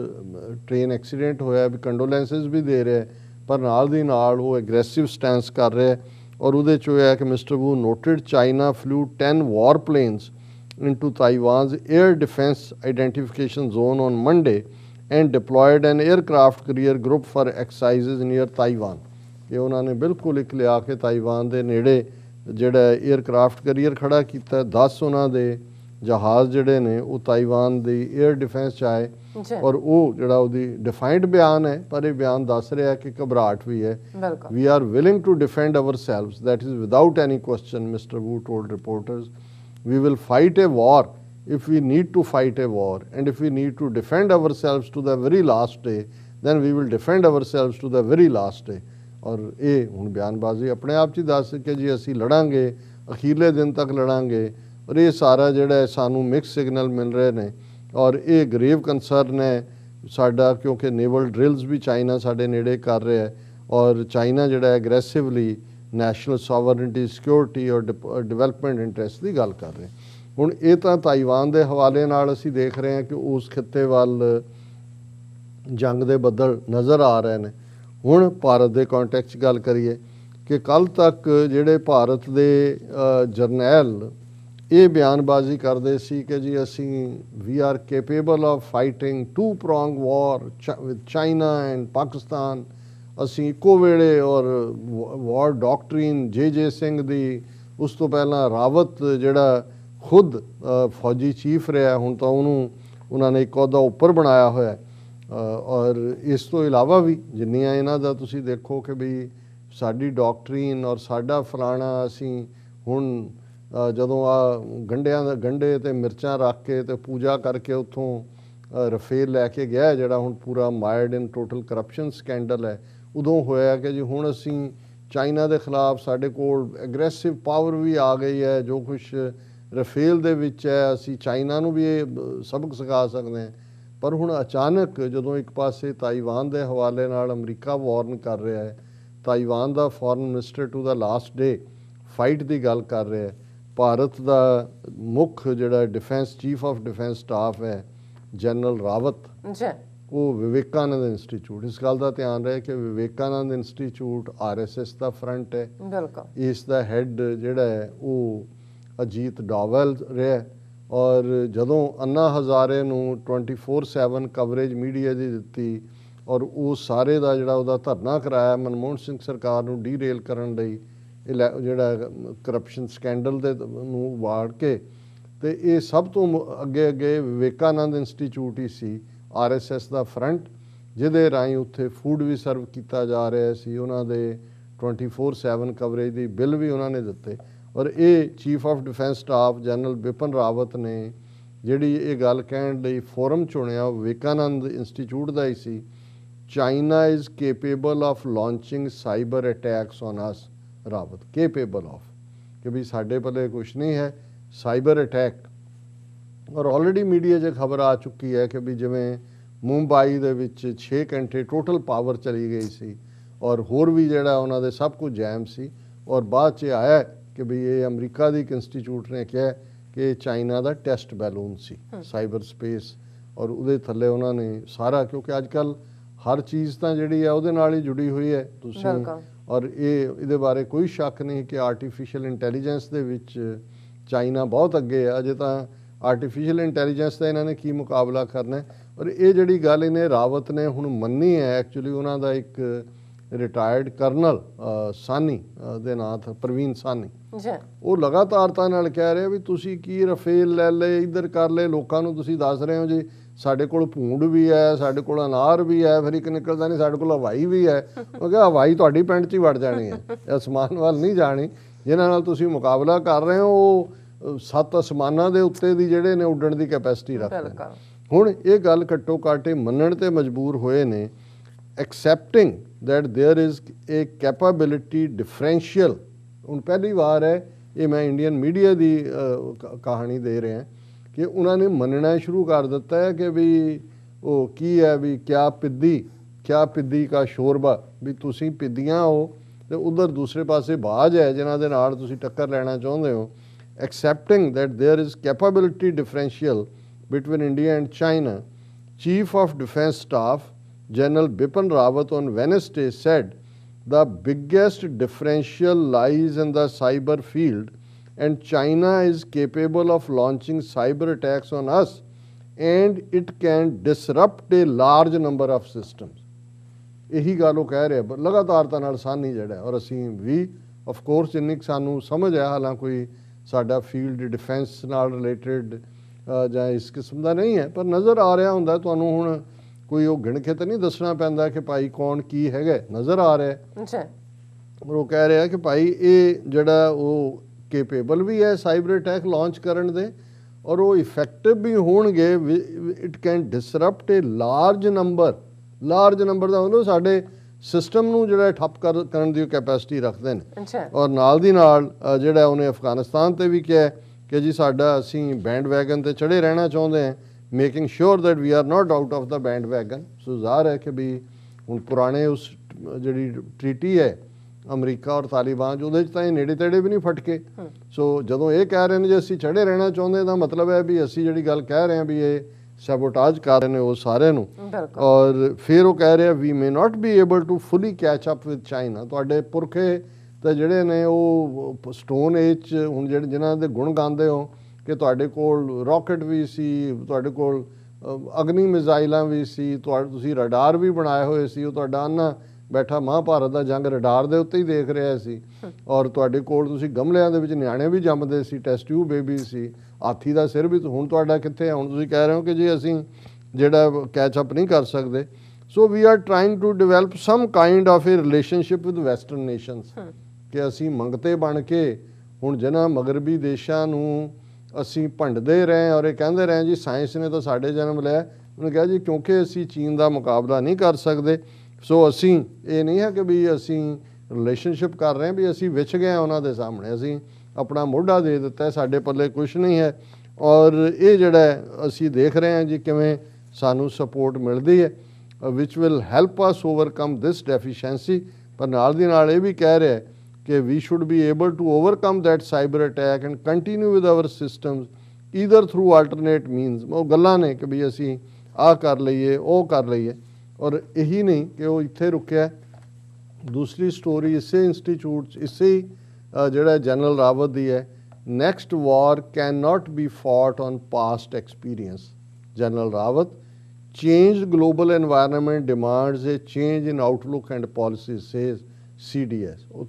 ਟ੍ਰੇਨ ਐਕਸੀਡੈਂਟ ਹੋਇਆ ਵੀ ਕੰਡੋਲੈਂਸਿਸ ਵੀ ਦੇ ਰਿਹਾ, ਪਰ ਨਾਲ ਦੀ ਨਾਲ ਉਹ ਐਗਰੈਸਿਵ ਸਟੈਂਸ ਕਰ ਰਿਹਾ। ਔਰ ਉਹਦੇ 'ਚ ਹੋਇਆ ਕਿ mister ਵੂ noted China flu 10 war planes into Taiwan's air defense identification zone on Monday and deployed an aircraft carrier group for exercises near Taiwan। ਕਿ ਉਹਨਾਂ ਨੇ ਬਿਲਕੁਲ ਇੱਕ ਲਿਆ ਕੇ ਤਾਈਵਾਨ ਦੇ ਨੇੜੇ ਜਿਹੜਾ 에ਅਰਕ੍ਰਾਫਟ ਕਰੀਅਰ ਖੜਾ ਕੀਤਾ। 10 ਉਹਨਾਂ ਦੇ ਜਹਾਜ਼ ਜਿਹੜੇ ਨੇ ਉਹ ਤਾਈਵਾਨ ਦੀ 에ਅਰ ਡਿਫੈਂਸ 'ਚ ਆਏ। ਔਰ ਉਹ ਜਿਹੜਾ ਉਹਦੀ ਡਿਫਾਈਨਡ ਬਿਆਨ ਹੈ, ਪਰ ਇਹ ਬਿਆਨ ਦੱਸ ਰਿਹਾ ਕਿ ਘਬਰਾਹਟ ਵੀ ਹੈ। We are willing to defend ourselves that is without any question, mister Wu told reporters. We will fight a war if we need to fight a war, and if we need to defend ourselves to the very last day, then we will defend ourselves to the very last day। ਔਰ ਇਹ ਹੁਣ ਬਿਆਨਬਾਜ਼ੀ ਆਪਣੇ ਆਪ 'ਚ ਹੀ ਦੱਸ ਕਿ ਜੀ ਅਸੀਂ ਲੜਾਂਗੇ, ਅਖੀਰਲੇ ਦਿਨ ਤੱਕ ਲੜਾਂਗੇ। ਔਰ ਇਹ ਸਾਰਾ ਜਿਹੜਾ ਸਾਨੂੰ ਮਿਕਸ ਸਿਗਨਲ ਮਿਲ ਰਹੇ ਨੇ ਔਰ ਇਹ ਗਰੇਵ ਕੰਸਰਨ ਹੈ ਸਾਡਾ, ਕਿਉਂਕਿ ਨੇਵਲ ਡਰਿਲਸ ਵੀ ਚਾਈਨਾ ਸਾਡੇ ਨੇੜੇ ਕਰ ਰਿਹਾ ਹੈ। ਔਰ ਚਾਈਨਾ ਜਿਹੜਾ ਐਗਰੈਸਿਵਲੀ ਨੈਸ਼ਨਲ ਸੋਵਰਨਟੀ, ਸਿਕਿਉਰਿਟੀ ਔਰ ਡਿਵੈਲਪਮੈਂਟ ਇੰਟਰਸਟ ਦੀ ਗੱਲ ਕਰ ਰਹੇ। ਹੁਣ ਇਹ ਤਾਂ ਤਾਈਵਾਨ ਦੇ ਹਵਾਲੇ ਨਾਲ ਅਸੀਂ ਦੇਖ ਰਹੇ ਹਾਂ ਕਿ ਉਸ ਖਿੱਤੇ ਵੱਲ ਜੰਗ ਦੇ ਬੱਦਲ ਨਜ਼ਰ ਆ ਰਹੇ ਨੇ। ਹੁਣ ਭਾਰਤ ਦੇ ਕੰਟੈਕਸਟ 'ਚ ਗੱਲ ਕਰੀਏ ਕਿ ਕੱਲ੍ਹ ਤੱਕ ਜਿਹੜੇ ਭਾਰਤ ਦੇ ਜਰਨੈਲ ਇਹ ਬਿਆਨਬਾਜ਼ੀ ਕਰਦੇ ਸੀ ਕਿ ਜੀ ਅਸੀਂ we are capable of fighting two prong war with China and Pakistan. ਅਸੀਂ ਇੱਕੋ ਵੇਲੇ ਔਰ ਵਾਰ ਡਾਕਟਰੀਨ ਜੇ ਸਿੰਘ ਦੀ, ਉਸ ਤੋਂ ਪਹਿਲਾਂ ਰਾਵਤ ਜਿਹੜਾ ਖੁਦ ਫੌਜੀ ਚੀਫ ਰਿਹਾ, ਹੁਣ ਤਾਂ ਉਹਨਾਂ ਨੇ ਇੱਕ ਅਹੁਦਾ ਉੱਪਰ ਬਣਾਇਆ ਹੋਇਆ। ਔਰ ਇਸ ਤੋਂ ਇਲਾਵਾ ਵੀ ਜਿੰਨੀਆਂ ਇਹਨਾਂ ਦਾ ਤੁਸੀਂ ਦੇਖੋ ਕਿ ਵੀ ਸਾਡੀ ਡਾਕਟਰੀਨ ਔਰ ਸਾਡਾ ਫਲਾਣਾ, ਅਸੀਂ ਹੁਣ ਜਦੋਂ ਗੰਢੇ ਤੇ ਮਿਰਚਾਂ ਰੱਖ ਕੇ ਤੇ ਪੂਜਾ ਕਰਕੇ ਉੱਥੋਂ ਰਫੇਲ ਲੈ ਕੇ ਗਿਆ, ਜਿਹੜਾ ਹੁਣ ਪੂਰਾ ਮਾਇਰਡ ਇਨ ਟੋਟਲ ਕਰਪਸ਼ਨ ਸਕੈਂਡਲ ਹੈ, ਉਦੋਂ ਹੋਇਆ ਕਿ ਜੀ ਹੁਣ ਅਸੀਂ ਚਾਈਨਾ ਦੇ ਖਿਲਾਫ ਸਾਡੇ ਕੋਲ ਐਗਰੈਸਿਵ ਪਾਵਰ ਵੀ ਆ ਗਈ ਹੈ। ਜੋ ਕੁਛ ਰਫੇਲ ਦੇ ਵਿੱਚ ਹੈ ਅਸੀਂ ਚਾਈਨਾ ਨੂੰ ਵੀ ਇਹ ਸਬਕ ਸਿਖਾ ਸਕਦੇ ਹਾਂ। ਪਰ ਹੁਣ ਅਚਾਨਕ ਜਦੋਂ ਇੱਕ ਪਾਸੇ ਤਾਈਵਾਨ ਦੇ ਹਵਾਲੇ ਨਾਲ ਅਮਰੀਕਾ ਵਾਰਨ ਕਰ ਰਿਹਾ ਹੈ, ਤਾਈਵਾਨ ਦਾ foreign minister to the last day fight ਦੀ ਗੱਲ ਕਰ ਰਿਹਾ ਹੈ, ਭਾਰਤ ਦਾ ਮੁੱਖ ਜਿਹੜਾ defence chief of defence staff ਹੈ ਜਨਰਲ ਰਾਵਤ, ਉਹ ਵਿਵੇਕਾਨੰਦ ਇੰਸਟੀਚਿਊਟ, ਇਸ ਗੱਲ ਦਾ ਧਿਆਨ ਰਹੇ ਕਿ ਵਿਵੇਕਾਨੰਦ ਇੰਸਟੀਚਿਊਟ RSS ਦਾ ਫਰੰਟ ਹੈ। ਇਸ ਦਾ ਹੈੱਡ ਜਿਹੜਾ ਹੈ ਉਹ ਅਜੀਤ ਡੋਵਲ ਰਿਹਾ। ਔਰ ਜਦੋਂ ਅੰਨਾ ਹਜ਼ਾਰੇ ਨੂੰ 24/7 ਕਵਰੇਜ ਮੀਡੀਆ ਦੀ ਦਿੱਤੀ ਔਰ ਉਹ ਸਾਰੇ ਦਾ ਜਿਹੜਾ ਉਹਦਾ ਧਰਨਾ ਕਰਾਇਆ ਮਨਮੋਹਨ ਸਿੰਘ ਸਰਕਾਰ ਨੂੰ ਡੀਰੇਲ ਕਰਨ ਲਈ, ਜਿਹੜਾ ਕਰਪਸ਼ਨ ਸਕੈਂਡਲ ਦੇ ਨੂੰ ਵਾੜ ਕੇ, ਤੇ ਇਹ ਸਭ ਤੋਂ ਅੱਗੇ ਵਿਵੇਕਾਨੰਦ ਇੰਸਟੀਚਿਊਟ ਹੀ ਸੀ RSS ਦਾ ਫਰੰਟ, ਜਿਹਦੇ ਰਾਹੀਂ ਉੱਥੇ ਫੂਡ ਵੀ ਸਰਵ ਕੀਤਾ ਜਾ ਰਿਹਾ ਸੀ। ਉਹਨਾਂ ਦੇ 24/7 ਕਵਰੇਜ ਦੀ ਬਿੱਲ ਵੀ ਉਹਨਾਂ ਨੇ ਦਿੱਤੇ। ਔਰ ਇਹ chief of defence staff general Bipin Rawat ਨੇ ਜਿਹੜੀ ਇਹ ਗੱਲ ਕਹਿਣ ਲਈ ਫੋਰਮ ਚੁਣਿਆ ਵਿਵੇਕਾਨੰਦ ਇੰਸਟੀਚਿਊਟ ਦਾ ਹੀ ਸੀ, China is capable of launching cyber attacks on us. Rawat capable of, ਕਿ ਵੀ ਸਾਡੇ ਪੱਲੇ ਕੁਛ ਨਹੀਂ ਹੈ ਸਾਈਬਰ ਅਟੈਕ। ਔਰ ਆਲਰੇਡੀ ਮੀਡੀਆ 'ਚ ਖਬਰ ਆ ਚੁੱਕੀ ਹੈ ਕਿ ਵੀ ਜਿਵੇਂ ਮੁੰਬਈ ਦੇ ਵਿੱਚ 6 ਘੰਟੇ ਟੋਟਲ ਪਾਵਰ ਚਲੀ ਗਈ ਸੀ ਔਰ ਹੋਰ ਵੀ ਜਿਹੜਾ ਉਹਨਾਂ ਦੇ ਸਭ ਕੁਝ ਜੈਮ ਸੀ। ਔਰ ਬਾਅਦ 'ਚ ਆਇਆ ਕਿ ਵੀ ਇਹ ਅਮਰੀਕਾ ਦੀ ਇੱਕ ਇੰਸਟੀਚਿਊਟ ਨੇ ਕਿਹਾ ਕਿ ਇਹ ਚਾਈਨਾ ਦਾ ਟੈਸਟ ਬੈਲੂਨ ਸੀ ਸਾਈਬਰ ਸਪੇਸ। ਔਰ ਉਹਦੇ ਥੱਲੇ ਉਹਨਾਂ ਨੇ ਸਾਰਾ, ਕਿਉਂਕਿ ਅੱਜ ਕੱਲ ਹਰ ਚੀਜ਼ ਤਾਂ ਜਿਹੜੀ ਹੈ ਉਹਦੇ ਨਾਲ ਹੀ ਜੁੜੀ ਹੋਈ ਹੈ ਤੁਸੀਂ। ਬਿਲਕੁਲ। ਔਰ ਇਹਦੇ ਬਾਰੇ ਕੋਈ ਸ਼ੱਕ ਨਹੀਂ ਕਿ ਆਰਟੀਫਿਸ਼ੀਅਲ ਇੰਟੈਲੀਜੈਂਸ ਦੇ ਵਿੱਚ ਚਾਈਨਾ ਬਹੁਤ ਅੱਗੇ ਹੈ। ਅਜੇ ਤਾਂ ਆਰਟੀਫਿਸ਼ੀਅਲ ਇੰਟੈਲੀਜੈਂਸ ਦਾ ਇਹਨਾਂ ਨੇ ਕੀ ਮੁਕਾਬਲਾ ਕਰਨਾ ਹੈ। ਔਰ ਇਹ ਜਿਹੜੀ ਗੱਲ ਇਹਨੇ ਰਾਵਤ ਨੇ ਹੁਣ ਮੰਨੀ ਹੈ, ਐਕਚੁਅਲੀ ਉਹਨਾਂ ਦਾ ਇੱਕ ਰਿਟਾਇਰਡ ਕਰਨਲ ਸਾਨੀ ਦੇ ਨਾਂ ਪ੍ਰਵੀਨ ਸਾਨੀ, ਜੀ, ਉਹ ਲਗਾਤਾਰਤਾ ਨਾਲ ਕਹਿ ਰਿਹਾ ਵੀ ਤੁਸੀਂ ਕੀ ਰਫੇਲ ਲੈ ਲਏ, ਇੱਧਰ ਕਰ ਲਏ, ਲੋਕਾਂ ਨੂੰ ਤੁਸੀਂ ਦੱਸ ਰਹੇ ਹੋ ਜੀ ਸਾਡੇ ਕੋਲ ਭੂੰਡ ਵੀ ਹੈ, ਸਾਡੇ ਕੋਲ ਅਨਾਰ ਵੀ ਹੈ, ਫਿਰ ਇੱਕ ਨਿਕਲਦਾ ਨਹੀਂ ਸਾਡੇ ਕੋਲ ਹਵਾਈ ਵੀ ਹੈ। ਉਹ ਕਿਹਾ ਹਵਾਈ ਤੁਹਾਡੀ ਪਿੰਡ 'ਚ ਹੀ ਵੜ ਜਾਣੀ ਹੈ, ਅਸਮਾਨ ਵੱਲ ਨਹੀਂ ਜਾਣੀ। ਜਿਨ੍ਹਾਂ ਨਾਲ ਤੁਸੀਂ ਮੁਕਾਬਲਾ ਕਰ ਰਹੇ ਹੋ ਉਹ 7 ਅਸਮਾਨਾਂ ਦੇ ਉੱਤੇ ਦੀ ਜਿਹੜੇ ਨੇ ਉੱਡਣ ਦੀ ਕੈਪੈਸਿਟੀ ਰੱਖਦੇ ਨੇ। ਹੁਣ ਇਹ ਗੱਲ ਘੱਟੋ ਘੱਟ ਮੰਨਣ ਤੇ ਮਜਬੂਰ ਹੋਏ ਨੇ, accepting that there is a capability differential। ਹੁਣ ਪਹਿਲੀ ਵਾਰ ਹੈ ਇਹ ਮੈਂ ਇੰਡੀਅਨ ਮੀਡੀਆ ਦੀ ਕਹਾਣੀ ਦੇ ਰਿਹਾ ਕਿ ਉਹਨਾਂ ਨੇ ਮੰਨਣਾ ਸ਼ੁਰੂ ਕਰ ਦਿੱਤਾ ਹੈ ਕਿ ਵੀ ਉਹ ਕੀ ਹੈ ਵੀ ਕਿਆ ਪਿੱਦੀ ਕਾ ਸ਼ੋਰਬਾ, ਵੀ ਤੁਸੀਂ ਪਿੱਦੀਆਂ ਹੋ ਤੇ ਉਧਰ ਦੂਸਰੇ ਪਾਸੇ ਬਾਜ ਹੈ ਜਿਨ੍ਹਾਂ ਦੇ ਨਾਲ ਤੁਸੀਂ ਟੱਕਰ ਲੈਣਾ ਚਾਹੁੰਦੇ ਹੋ। accepting that there is capability differential between India and China, Chief of Defence Staff General Bipin Rawat on Wednesday said the biggest differential lies in the cyber field and China is capable of launching cyber attacks on us and it can disrupt a large number of systems। ਇਹੀ ਗੱਲ ਉਹ ਕਹਿ ਰਿਹਾ ਲਗਾਤਾਰਤਾ ਨਾਲ ਸਾਨੀ ਜਿਹੜਾ, ਔਰ ਅਸੀਂ ਵੀ of course ਜਿੰਨੀ ਕੁ ਸਾਨੂੰ ਸਮਝ ਹੈ, ਹਾਲਾਂਕਿ ਕੋਈ ਸਾਡਾ ਫੀਲਡ ਡਿਫੈਂਸ ਨਾਲ ਰਿਲੇਟਡ ਜਾਂ ਇਸ ਕਿਸਮ ਦਾ ਨਹੀਂ ਹੈ, ਪਰ ਨਜ਼ਰ ਆ ਰਿਹਾ ਹੁੰਦਾ ਤੁਹਾਨੂੰ। ਹੁਣ ਕੋਈ ਉਹ ਗਿਣ ਕੇ ਤਾਂ ਨਹੀਂ ਦੱਸਣਾ ਪੈਂਦਾ ਕਿ ਭਾਈ ਕੌਣ ਕੀ ਹੈਗਾ, ਨਜ਼ਰ ਆ ਰਿਹਾ। ਔਰ ਉਹ ਕਹਿ ਰਿਹਾ ਕਿ ਭਾਈ ਇਹ ਜਿਹੜਾ ਉਹ ਕੇਪੇਬਲ ਵੀ ਹੈ ਸਾਈਬਰ ਅਟੈਕ ਲਾਂਚ ਕਰਨ ਦੇ, ਔਰ ਉਹ ਇਫੈਕਟਿਵ ਵੀ ਹੋਣਗੇ। It can disrupt a large number ਦਾ ਮਤਲਬ ਸਾਡੇ ਸਿਸਟਮ ਨੂੰ ਜਿਹੜਾ ਠੱਪ ਕਰਨ ਦੀ ਕੈਪੈਸਿਟੀ ਰੱਖਦੇ ਨੇ। ਔਰ ਨਾਲ ਦੀ ਨਾਲ ਜਿਹੜਾ ਉਹਨੇ ਅਫਗਾਨਿਸਤਾਨ ਤੇ ਵੀ ਕਿਹਾ ਕਿ ਜੀ ਸਾਡਾ ਅਸੀਂ ਬੈਂਡ ਵੈਗਨ ਤੇ ਚੜੇ ਰਹਿਣਾ ਚਾਹੁੰਦੇ ਹਾਂ, making sure that we are not out of the bandwagon. So ਜ਼ਾਹਰ ਹੈ ਕਿ ਵੀ ਹੁਣ ਪੁਰਾਣੇ ਉਸ ਜਿਹੜੀ ਟ੍ਰੀਟੀ ਹੈ ਅਮਰੀਕਾ ਔਰ ਤਾਲਿਬਾਨ 'ਚ, ਉਹਦੇ 'ਚ ਤਾਂ ਇਹ ਨੇੜੇ ਤੇੜੇ ਵੀ ਨਹੀਂ ਫਟਕੇ। ਸੋ ਜਦੋਂ ਇਹ ਕਹਿ ਰਹੇ ਨੇ ਜੇ ਅਸੀਂ ਚੜੇ ਰਹਿਣਾ ਚਾਹੁੰਦੇ ਤਾਂ ਮਤਲਬ ਹੈ ਵੀ ਅਸੀਂ ਜਿਹੜੀ ਗੱਲ ਕਹਿ ਰਹੇ ਹਾਂ ਵੀ ਇਹ ਸੈਬੋਟਾਜ ਕਰ ਰਹੇ ਨੇ ਉਹ ਸਾਰਿਆਂ ਨੂੰ। ਔਰ ਫਿਰ ਉਹ ਕਹਿ ਰਿਹਾ we may not be able to fully catch up with China. ਤੁਹਾਡੇ ਪੁਰਖੇ ਤਾਂ ਜਿਹੜੇ ਨੇ ਉਹ ਸਟੋਨ ਏਜ 'ਚ ਹੁਣ ਜਿਹੜੇ ਜਿਨ੍ਹਾਂ ਦੇ ਗੁਣ ਗਾਉਂਦੇ ਹੋ ਕਿ ਤੁਹਾਡੇ ਕੋਲ ਰਾਕਟ ਵੀ ਸੀ, ਤੁਹਾਡੇ ਕੋਲ ਅਗਨੀ ਮਿਜ਼ਾਈਲਾਂ ਵੀ ਸੀ, ਤੁਸੀਂ ਰਡਾਰ ਵੀ ਬਣਾਏ ਹੋਏ ਸੀ, ਉਹ ਤੁਹਾਡਾ ਅੰਨਾ ਬੈਠਾ ਮਹਾਂਭਾਰਤ ਦਾ ਜੰਗ ਰਡਾਰ ਦੇ ਉੱਤੇ ਹੀ ਦੇਖ ਰਿਹਾ ਸੀ। ਔਰ ਤੁਹਾਡੇ ਕੋਲ ਤੁਸੀਂ ਗਮਲਿਆਂ ਦੇ ਵਿੱਚ ਨਿਆਣੇ ਵੀ ਜੰਮਦੇ ਸੀ, ਟੈਸਟ ਟਿਊਬ ਬੇਬੀ ਸੀ, ਹਾਥੀ ਦਾ ਸਿਰ ਵੀ। ਹੁਣ ਤੁਹਾਡਾ ਕਿੱਥੇ ਹੈ? ਹੁਣ ਤੁਸੀਂ ਕਹਿ ਰਹੇ ਹੋ ਕਿ ਜੀ ਅਸੀਂ ਜਿਹੜਾ ਕੈਚ ਅਪ ਨਹੀਂ ਕਰ ਸਕਦੇ। So we are trying to develop some kind of a relationship with western nations, ਕਿ ਅਸੀਂ ਮੰਗਤੇ ਬਣ ਕੇ ਹੁਣ ਜਿਹਨਾਂ ਮਗਰਬੀ ਦੇਸ਼ਾਂ ਨੂੰ ਅਸੀਂ ਭੰਡਦੇ ਰਹੇ ਔਰ ਇਹ ਕਹਿੰਦੇ ਰਹੇ ਜੀ ਸਾਇੰਸ ਨੇ ਤਾਂ ਸਾਡੇ ਜਨਮ ਲਿਆ। ਉਹਨੇ ਕਿਹਾ ਜੀ ਕਿਉਂਕਿ ਅਸੀਂ ਚੀਨ ਦਾ ਮੁਕਾਬਲਾ ਨਹੀਂ ਕਰ ਸਕਦੇ, ਸੋ ਅਸੀਂ ਇਹ ਨਹੀਂ ਹੈ ਕਿ ਵੀ ਅਸੀਂ ਰਿਲੇਸ਼ਨਸ਼ਿਪ ਕਰ ਰਹੇ ਹਾਂ ਵੀ ਅਸੀਂ ਵਿਛ ਗਏ ਹਾਂ ਉਹਨਾਂ ਦੇ ਸਾਹਮਣੇ, ਅਸੀਂ ਆਪਣਾ ਮੋਢਾ ਦੇ ਦਿੱਤਾ, ਸਾਡੇ ਪੱਲੇ ਕੁਛ ਨਹੀਂ ਹੈ। ਔਰ ਇਹ ਜਿਹੜਾ ਅਸੀਂ ਦੇਖ ਰਹੇ ਹਾਂ ਜੀ ਕਿਵੇਂ ਸਾਨੂੰ ਸਪੋਰਟ ਮਿਲਦੀ ਹੈ which will help us overcome this deficiency. ਪਰ ਨਾਲ ਦੀ ਨਾਲ ਇਹ ਵੀ ਕਹਿ ਰਿਹਾ ਕਿ we should be able to overcome that cyber attack and continue with our systems either through alternate means. ਉਹ ਗੱਲਾਂ ਨੇ ਕਿ ਵੀ ਅਸੀਂ ਆਹ ਕਰ ਲਈਏ ਉਹ ਕਰ ਲਈਏ। ਔਰ ਇਹੀ ਨਹੀਂ ਕਿ ਉਹ ਇੱਥੇ ਰੁਕਿਆ, ਦੂਸਰੀ ਸਟੋਰੀ ਇਸੇ ਇੰਸਟੀਚਿਊਟ 'ਚ ਇਸੇ ਜਿਹੜਾ ਜਨਰਲ ਰਾਵਤ ਦੀ ਹੈ, next war can not be fought on past experience. General Rawat change global environment demands a change in outlook and policies says CDS। ਉਹ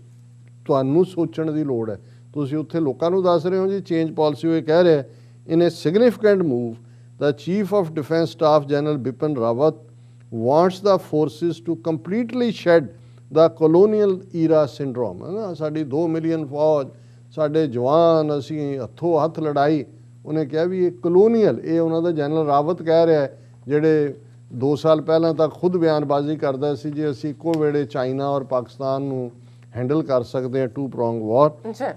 ਤੁਹਾਨੂੰ ਸੋਚਣ ਦੀ ਲੋੜ ਹੈ। ਤੁਸੀਂ ਉੱਥੇ ਲੋਕਾਂ ਨੂੰ ਦੱਸ ਰਹੇ ਹੋ ਜੀ ਚੇਂਜ ਪਾਲਿਸੀ। ਉਹ ਇਹ ਕਹਿ ਰਿਹਾ in a significant move the chief of defence staff general Bipin Rawat wants the forces to completely shed the colonial era syndrome। ਹੈ ਨਾ, ਸਾਡੀ 2 ਮਿਲੀਅਨ ਫੌਜ, ਸਾਡੇ ਜਵਾਨ, ਅਸੀਂ ਹੱਥੋਂ ਹੱਥ ਲੜਾਈ। ਉਹਨੇ ਕਿਹਾ ਵੀ ਇਹ ਕਲੋਨੀਅਲ, ਇਹ ਉਹਨਾਂ ਦਾ ਜਨਰਲ ਰਾਵਤ ਕਹਿ ਰਿਹਾ ਹੈ ਜਿਹੜੇ 2 ਸਾਲ ਪਹਿਲਾਂ ਤੱਕ ਖੁਦ ਬਿਆਨਬਾਜ਼ੀ ਕਰਦਾ ਸੀ ਜੀ ਅਸੀਂ ਇੱਕੋ ਵੇਲੇ ਚਾਈਨਾ ਔਰ ਪਾਕਿਸਤਾਨ ਨੂੰ ਹੈਂਡਲ ਕਰ ਸਕਦੇ ਹਾਂ, 2 pronged war।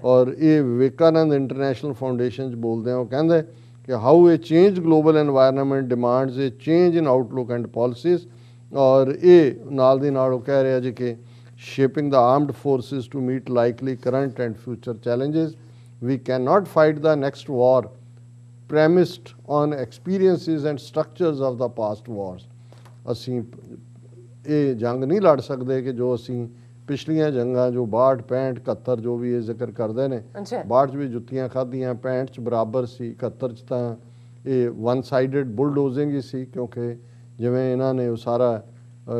ਔਰ ਇਹ ਵਿਵੇਕਾਨੰਦ ਇੰਟਰਨੈਸ਼ਨਲ ਫਾਊਂਡੇਸ਼ਨ 'ਚ ਬੋਲਦੇ ਆ, ਉਹ ਕਹਿੰਦੇ ਕਿ how A change global environment demands a change in outlook and policies. ਔਰ ਇਹ ਨਾਲ ਦੀ ਨਾਲ ਉਹ ਕਹਿ ਰਿਹਾ ਜੀ ਕਿ shaping the armed forces to meet likely current and future challenges. We can not fight the next war premised on experiences and structures of the past wars. ਅਸੀਂ ਇਹ ਜੰਗ ਨਹੀਂ ਲੜ ਸਕਦੇ ਕਿ ਜੋ ਅਸੀਂ ਪਿਛਲੀਆਂ ਜੰਗਾਂ ਜੋ 62 65 71 ਜੋ ਵੀ ਇਹ ਜ਼ਿਕਰ ਕਰਦੇ ਨੇ, ਅੱਛਾ 62 'ਚ ਵੀ ਜੁੱਤੀਆਂ ਖਾਧੀਆਂ, 65 'ਚ ਬਰਾਬਰ ਸੀ, 71 'ਚ ਤਾਂ ਇਹ ਵਨ ਸਾਈਡਡ ਬੁਲਡੋਜ਼ਿੰਗ ਹੀ ਸੀ, ਕਿਉਂਕਿ ਜਿਵੇਂ ਇਹਨਾਂ ਨੇ ਉਹ ਸਾਰਾ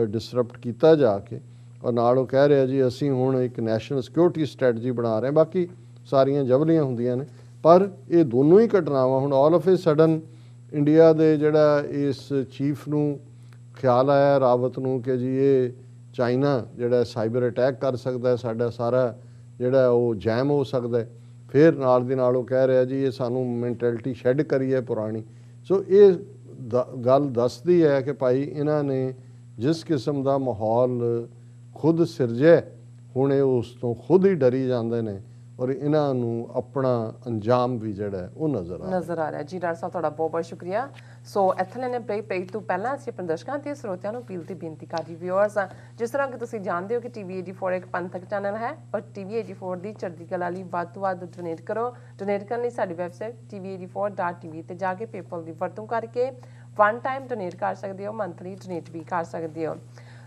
ਡਿਸਰਪਟ ਕੀਤਾ ਜਾ ਕੇ। ਔਰ ਨਾਲ ਉਹ ਕਹਿ ਰਿਹਾ ਜੀ ਅਸੀਂ ਹੁਣ ਇੱਕ ਨੈਸ਼ਨਲ ਸਿਕਿਉਰਿਟੀ ਸਟ੍ਰੈਟਜੀ ਬਣਾ ਰਹੇ ਹਾਂ। ਬਾਕੀ ਸਾਰੀਆਂ ਜਬਲੀਆਂ ਹੁੰਦੀਆਂ ਨੇ, ਪਰ ਇਹ ਦੋਨੋਂ ਹੀ ਘਟਨਾਵਾਂ ਹੁਣ all of A sudden India ਦੇ ਜਿਹੜਾ ਇਸ ਚੀਫ ਨੂੰ ਖਿਆਲ ਆਇਆ ਰਾਵਤ ਨੂੰ ਕਿ ਜੀ ਇਹ ਚਾਈਨਾ ਜਿਹੜਾ ਸਾਈਬਰ ਅਟੈਕ ਕਰ ਸਕਦਾ, ਸਾਡਾ ਸਾਰਾ ਜਿਹੜਾ ਉਹ ਜੈਮ ਹੋ ਸਕਦਾ। ਫਿਰ ਨਾਲ ਦੀ ਨਾਲ ਉਹ ਕਹਿ ਰਿਹਾ ਜੀ ਇਹ ਸਾਨੂੰ ਮੈਂਟੈਲਿਟੀ ਸ਼ੈੱਡ ਕਰੀ ਹੈ ਪੁਰਾਣੀ। ਸੋ ਇਹ ਗੱਲ ਦੱਸਦੀ ਹੈ ਕਿ ਭਾਈ ਇਹਨਾਂ ਨੇ ਜਿਸ ਕਿਸਮ ਦਾ ਮਾਹੌਲ ਖੁਦ ਸਿਰਜਿਆ, ਹੁਣ ਇਹ ਉਸ ਤੋਂ ਖੁਦ ਹੀ ਡਰੀ ਜਾਂਦੇ ਨੇ ਔਰ ਇਹਨਾਂ ਨੂੰ ਆਪਣਾ ਅੰਜਾਮ ਵੀ ਜਿਹੜਾ ਉਹ ਨਜ਼ਰ ਆ ਰਿਹਾ। ਜੀ ਡਾਕਟਰ ਸਾਹਿਬ ਤੁਹਾਡਾ ਬਹੁਤ ਬਹੁਤ ਸ਼ੁਕਰੀਆ। ਸੋ ਇੱਥੇ ਲੈਣੇ ਬ੍ਰੇਕ ਤੋਂ ਪਹਿਲਾਂ ਅਸੀਂ ਆਪਣੇ ਦਰਸ਼ਕਾਂ ਤੇ ਸਰੋਤਿਆਂ ਨੂੰ ਅਪੀਲ ਤੇ ਬੇਨਤੀ ਕਰਦੀ ਵਿਊਅਰਸ, ਜਿਸ ਤਰ੍ਹਾਂ ਕਿ ਤੁਸੀਂ ਜਾਣਦੇ ਹੋ ਕਿ ਟੀਵੀ 84 ਇੱਕ ਪੰਥਕ ਚੈਨਲ ਹੈ ਔਰ ਟੀਵੀ 84 ਦੀ ਚੜ੍ਹਦੀ ਕਲਾ ਲਈ ਵੱਧ ਤੋਂ ਵੱਧ ਡੋਨੇਟ ਕਰੋ। ਡੋਨੇਟ ਕਰਨ ਲਈ ਸਾਡੀ ਵੈਬਸਾਈਟ tv84.tv ਤੇ ਜਾ ਕੇ ਪੇਪਲ ਦੀ ਵਰਤੋਂ ਕਰਕੇ ਵਨ ਟਾਈਮ ਡੋਨੇਟ ਕਰ ਸਕਦੇ ਹੋ, ਮੰਥਲੀ ਡੋਨੇਟ ਵੀ ਕਰ ਸਕਦੇ ਹੋ।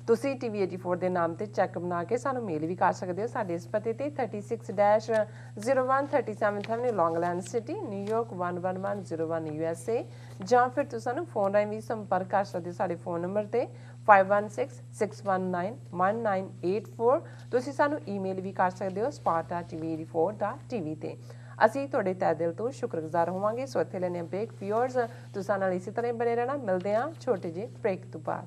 ਤੁਸੀਂ ਟੀਵੀ 84 ਦੇ ਨਾਮ ਤੇ ਚੈੱਕ ਬਣਾ ਕੇ ਸਾਨੂੰ ਮੇਲ ਵੀ ਕਰ ਸਕਦੇ ਹੋ ਸਾਡੇ ਇਸ ਪਤੇ ਤੇ 36-0137 ਐਵਨਿਊ ਲੌਂਗਲੈਂਡ ਸਿਟੀ ਨਿਊਯਾਰਕ 11101 USA, ਜਾਂ ਫਿਰ ਤੁਸੀਂ ਸਾਨੂੰ ਫੋਨ ਰਾਹੀਂ ਵੀ ਸੰਪਰਕ ਕਰ ਸਕਦੇ ਹੋ ਸਾਡੇ ਫੋਨ ਨੰਬਰ ਤੇ 5166191984। ਤੁਸੀਂ ਸਾਨੂੰ ਈਮੇਲ ਵੀ ਕਰ ਸਕਦੇ ਹੋ spot@tv84.tv ਤੇ। ਅਸੀਂ ਤੁਹਾਡੇ ਤਹਿ ਦਿਲ ਤੋਂ ਸ਼ੁਕਰਗੁਜ਼ਾਰ ਹੋਵਾਂਗੇ। ਸੋ ਇੱਥੇ ਲੈਣੇ ਬ੍ਰੇਕ। ਵਿਊਅਰਸ ਤੁਸੀਂ ਨਾਲ ਇਸੇ ਤਰ੍ਹਾਂ ਬਣੇ ਰਹਿਣਾ। ਮਿਲਦੇ ਹਾਂ ਛੋਟੇ ਜਿਹੇ ਬ੍ਰੇਕ ਤੋਂ ਬਾਅਦ।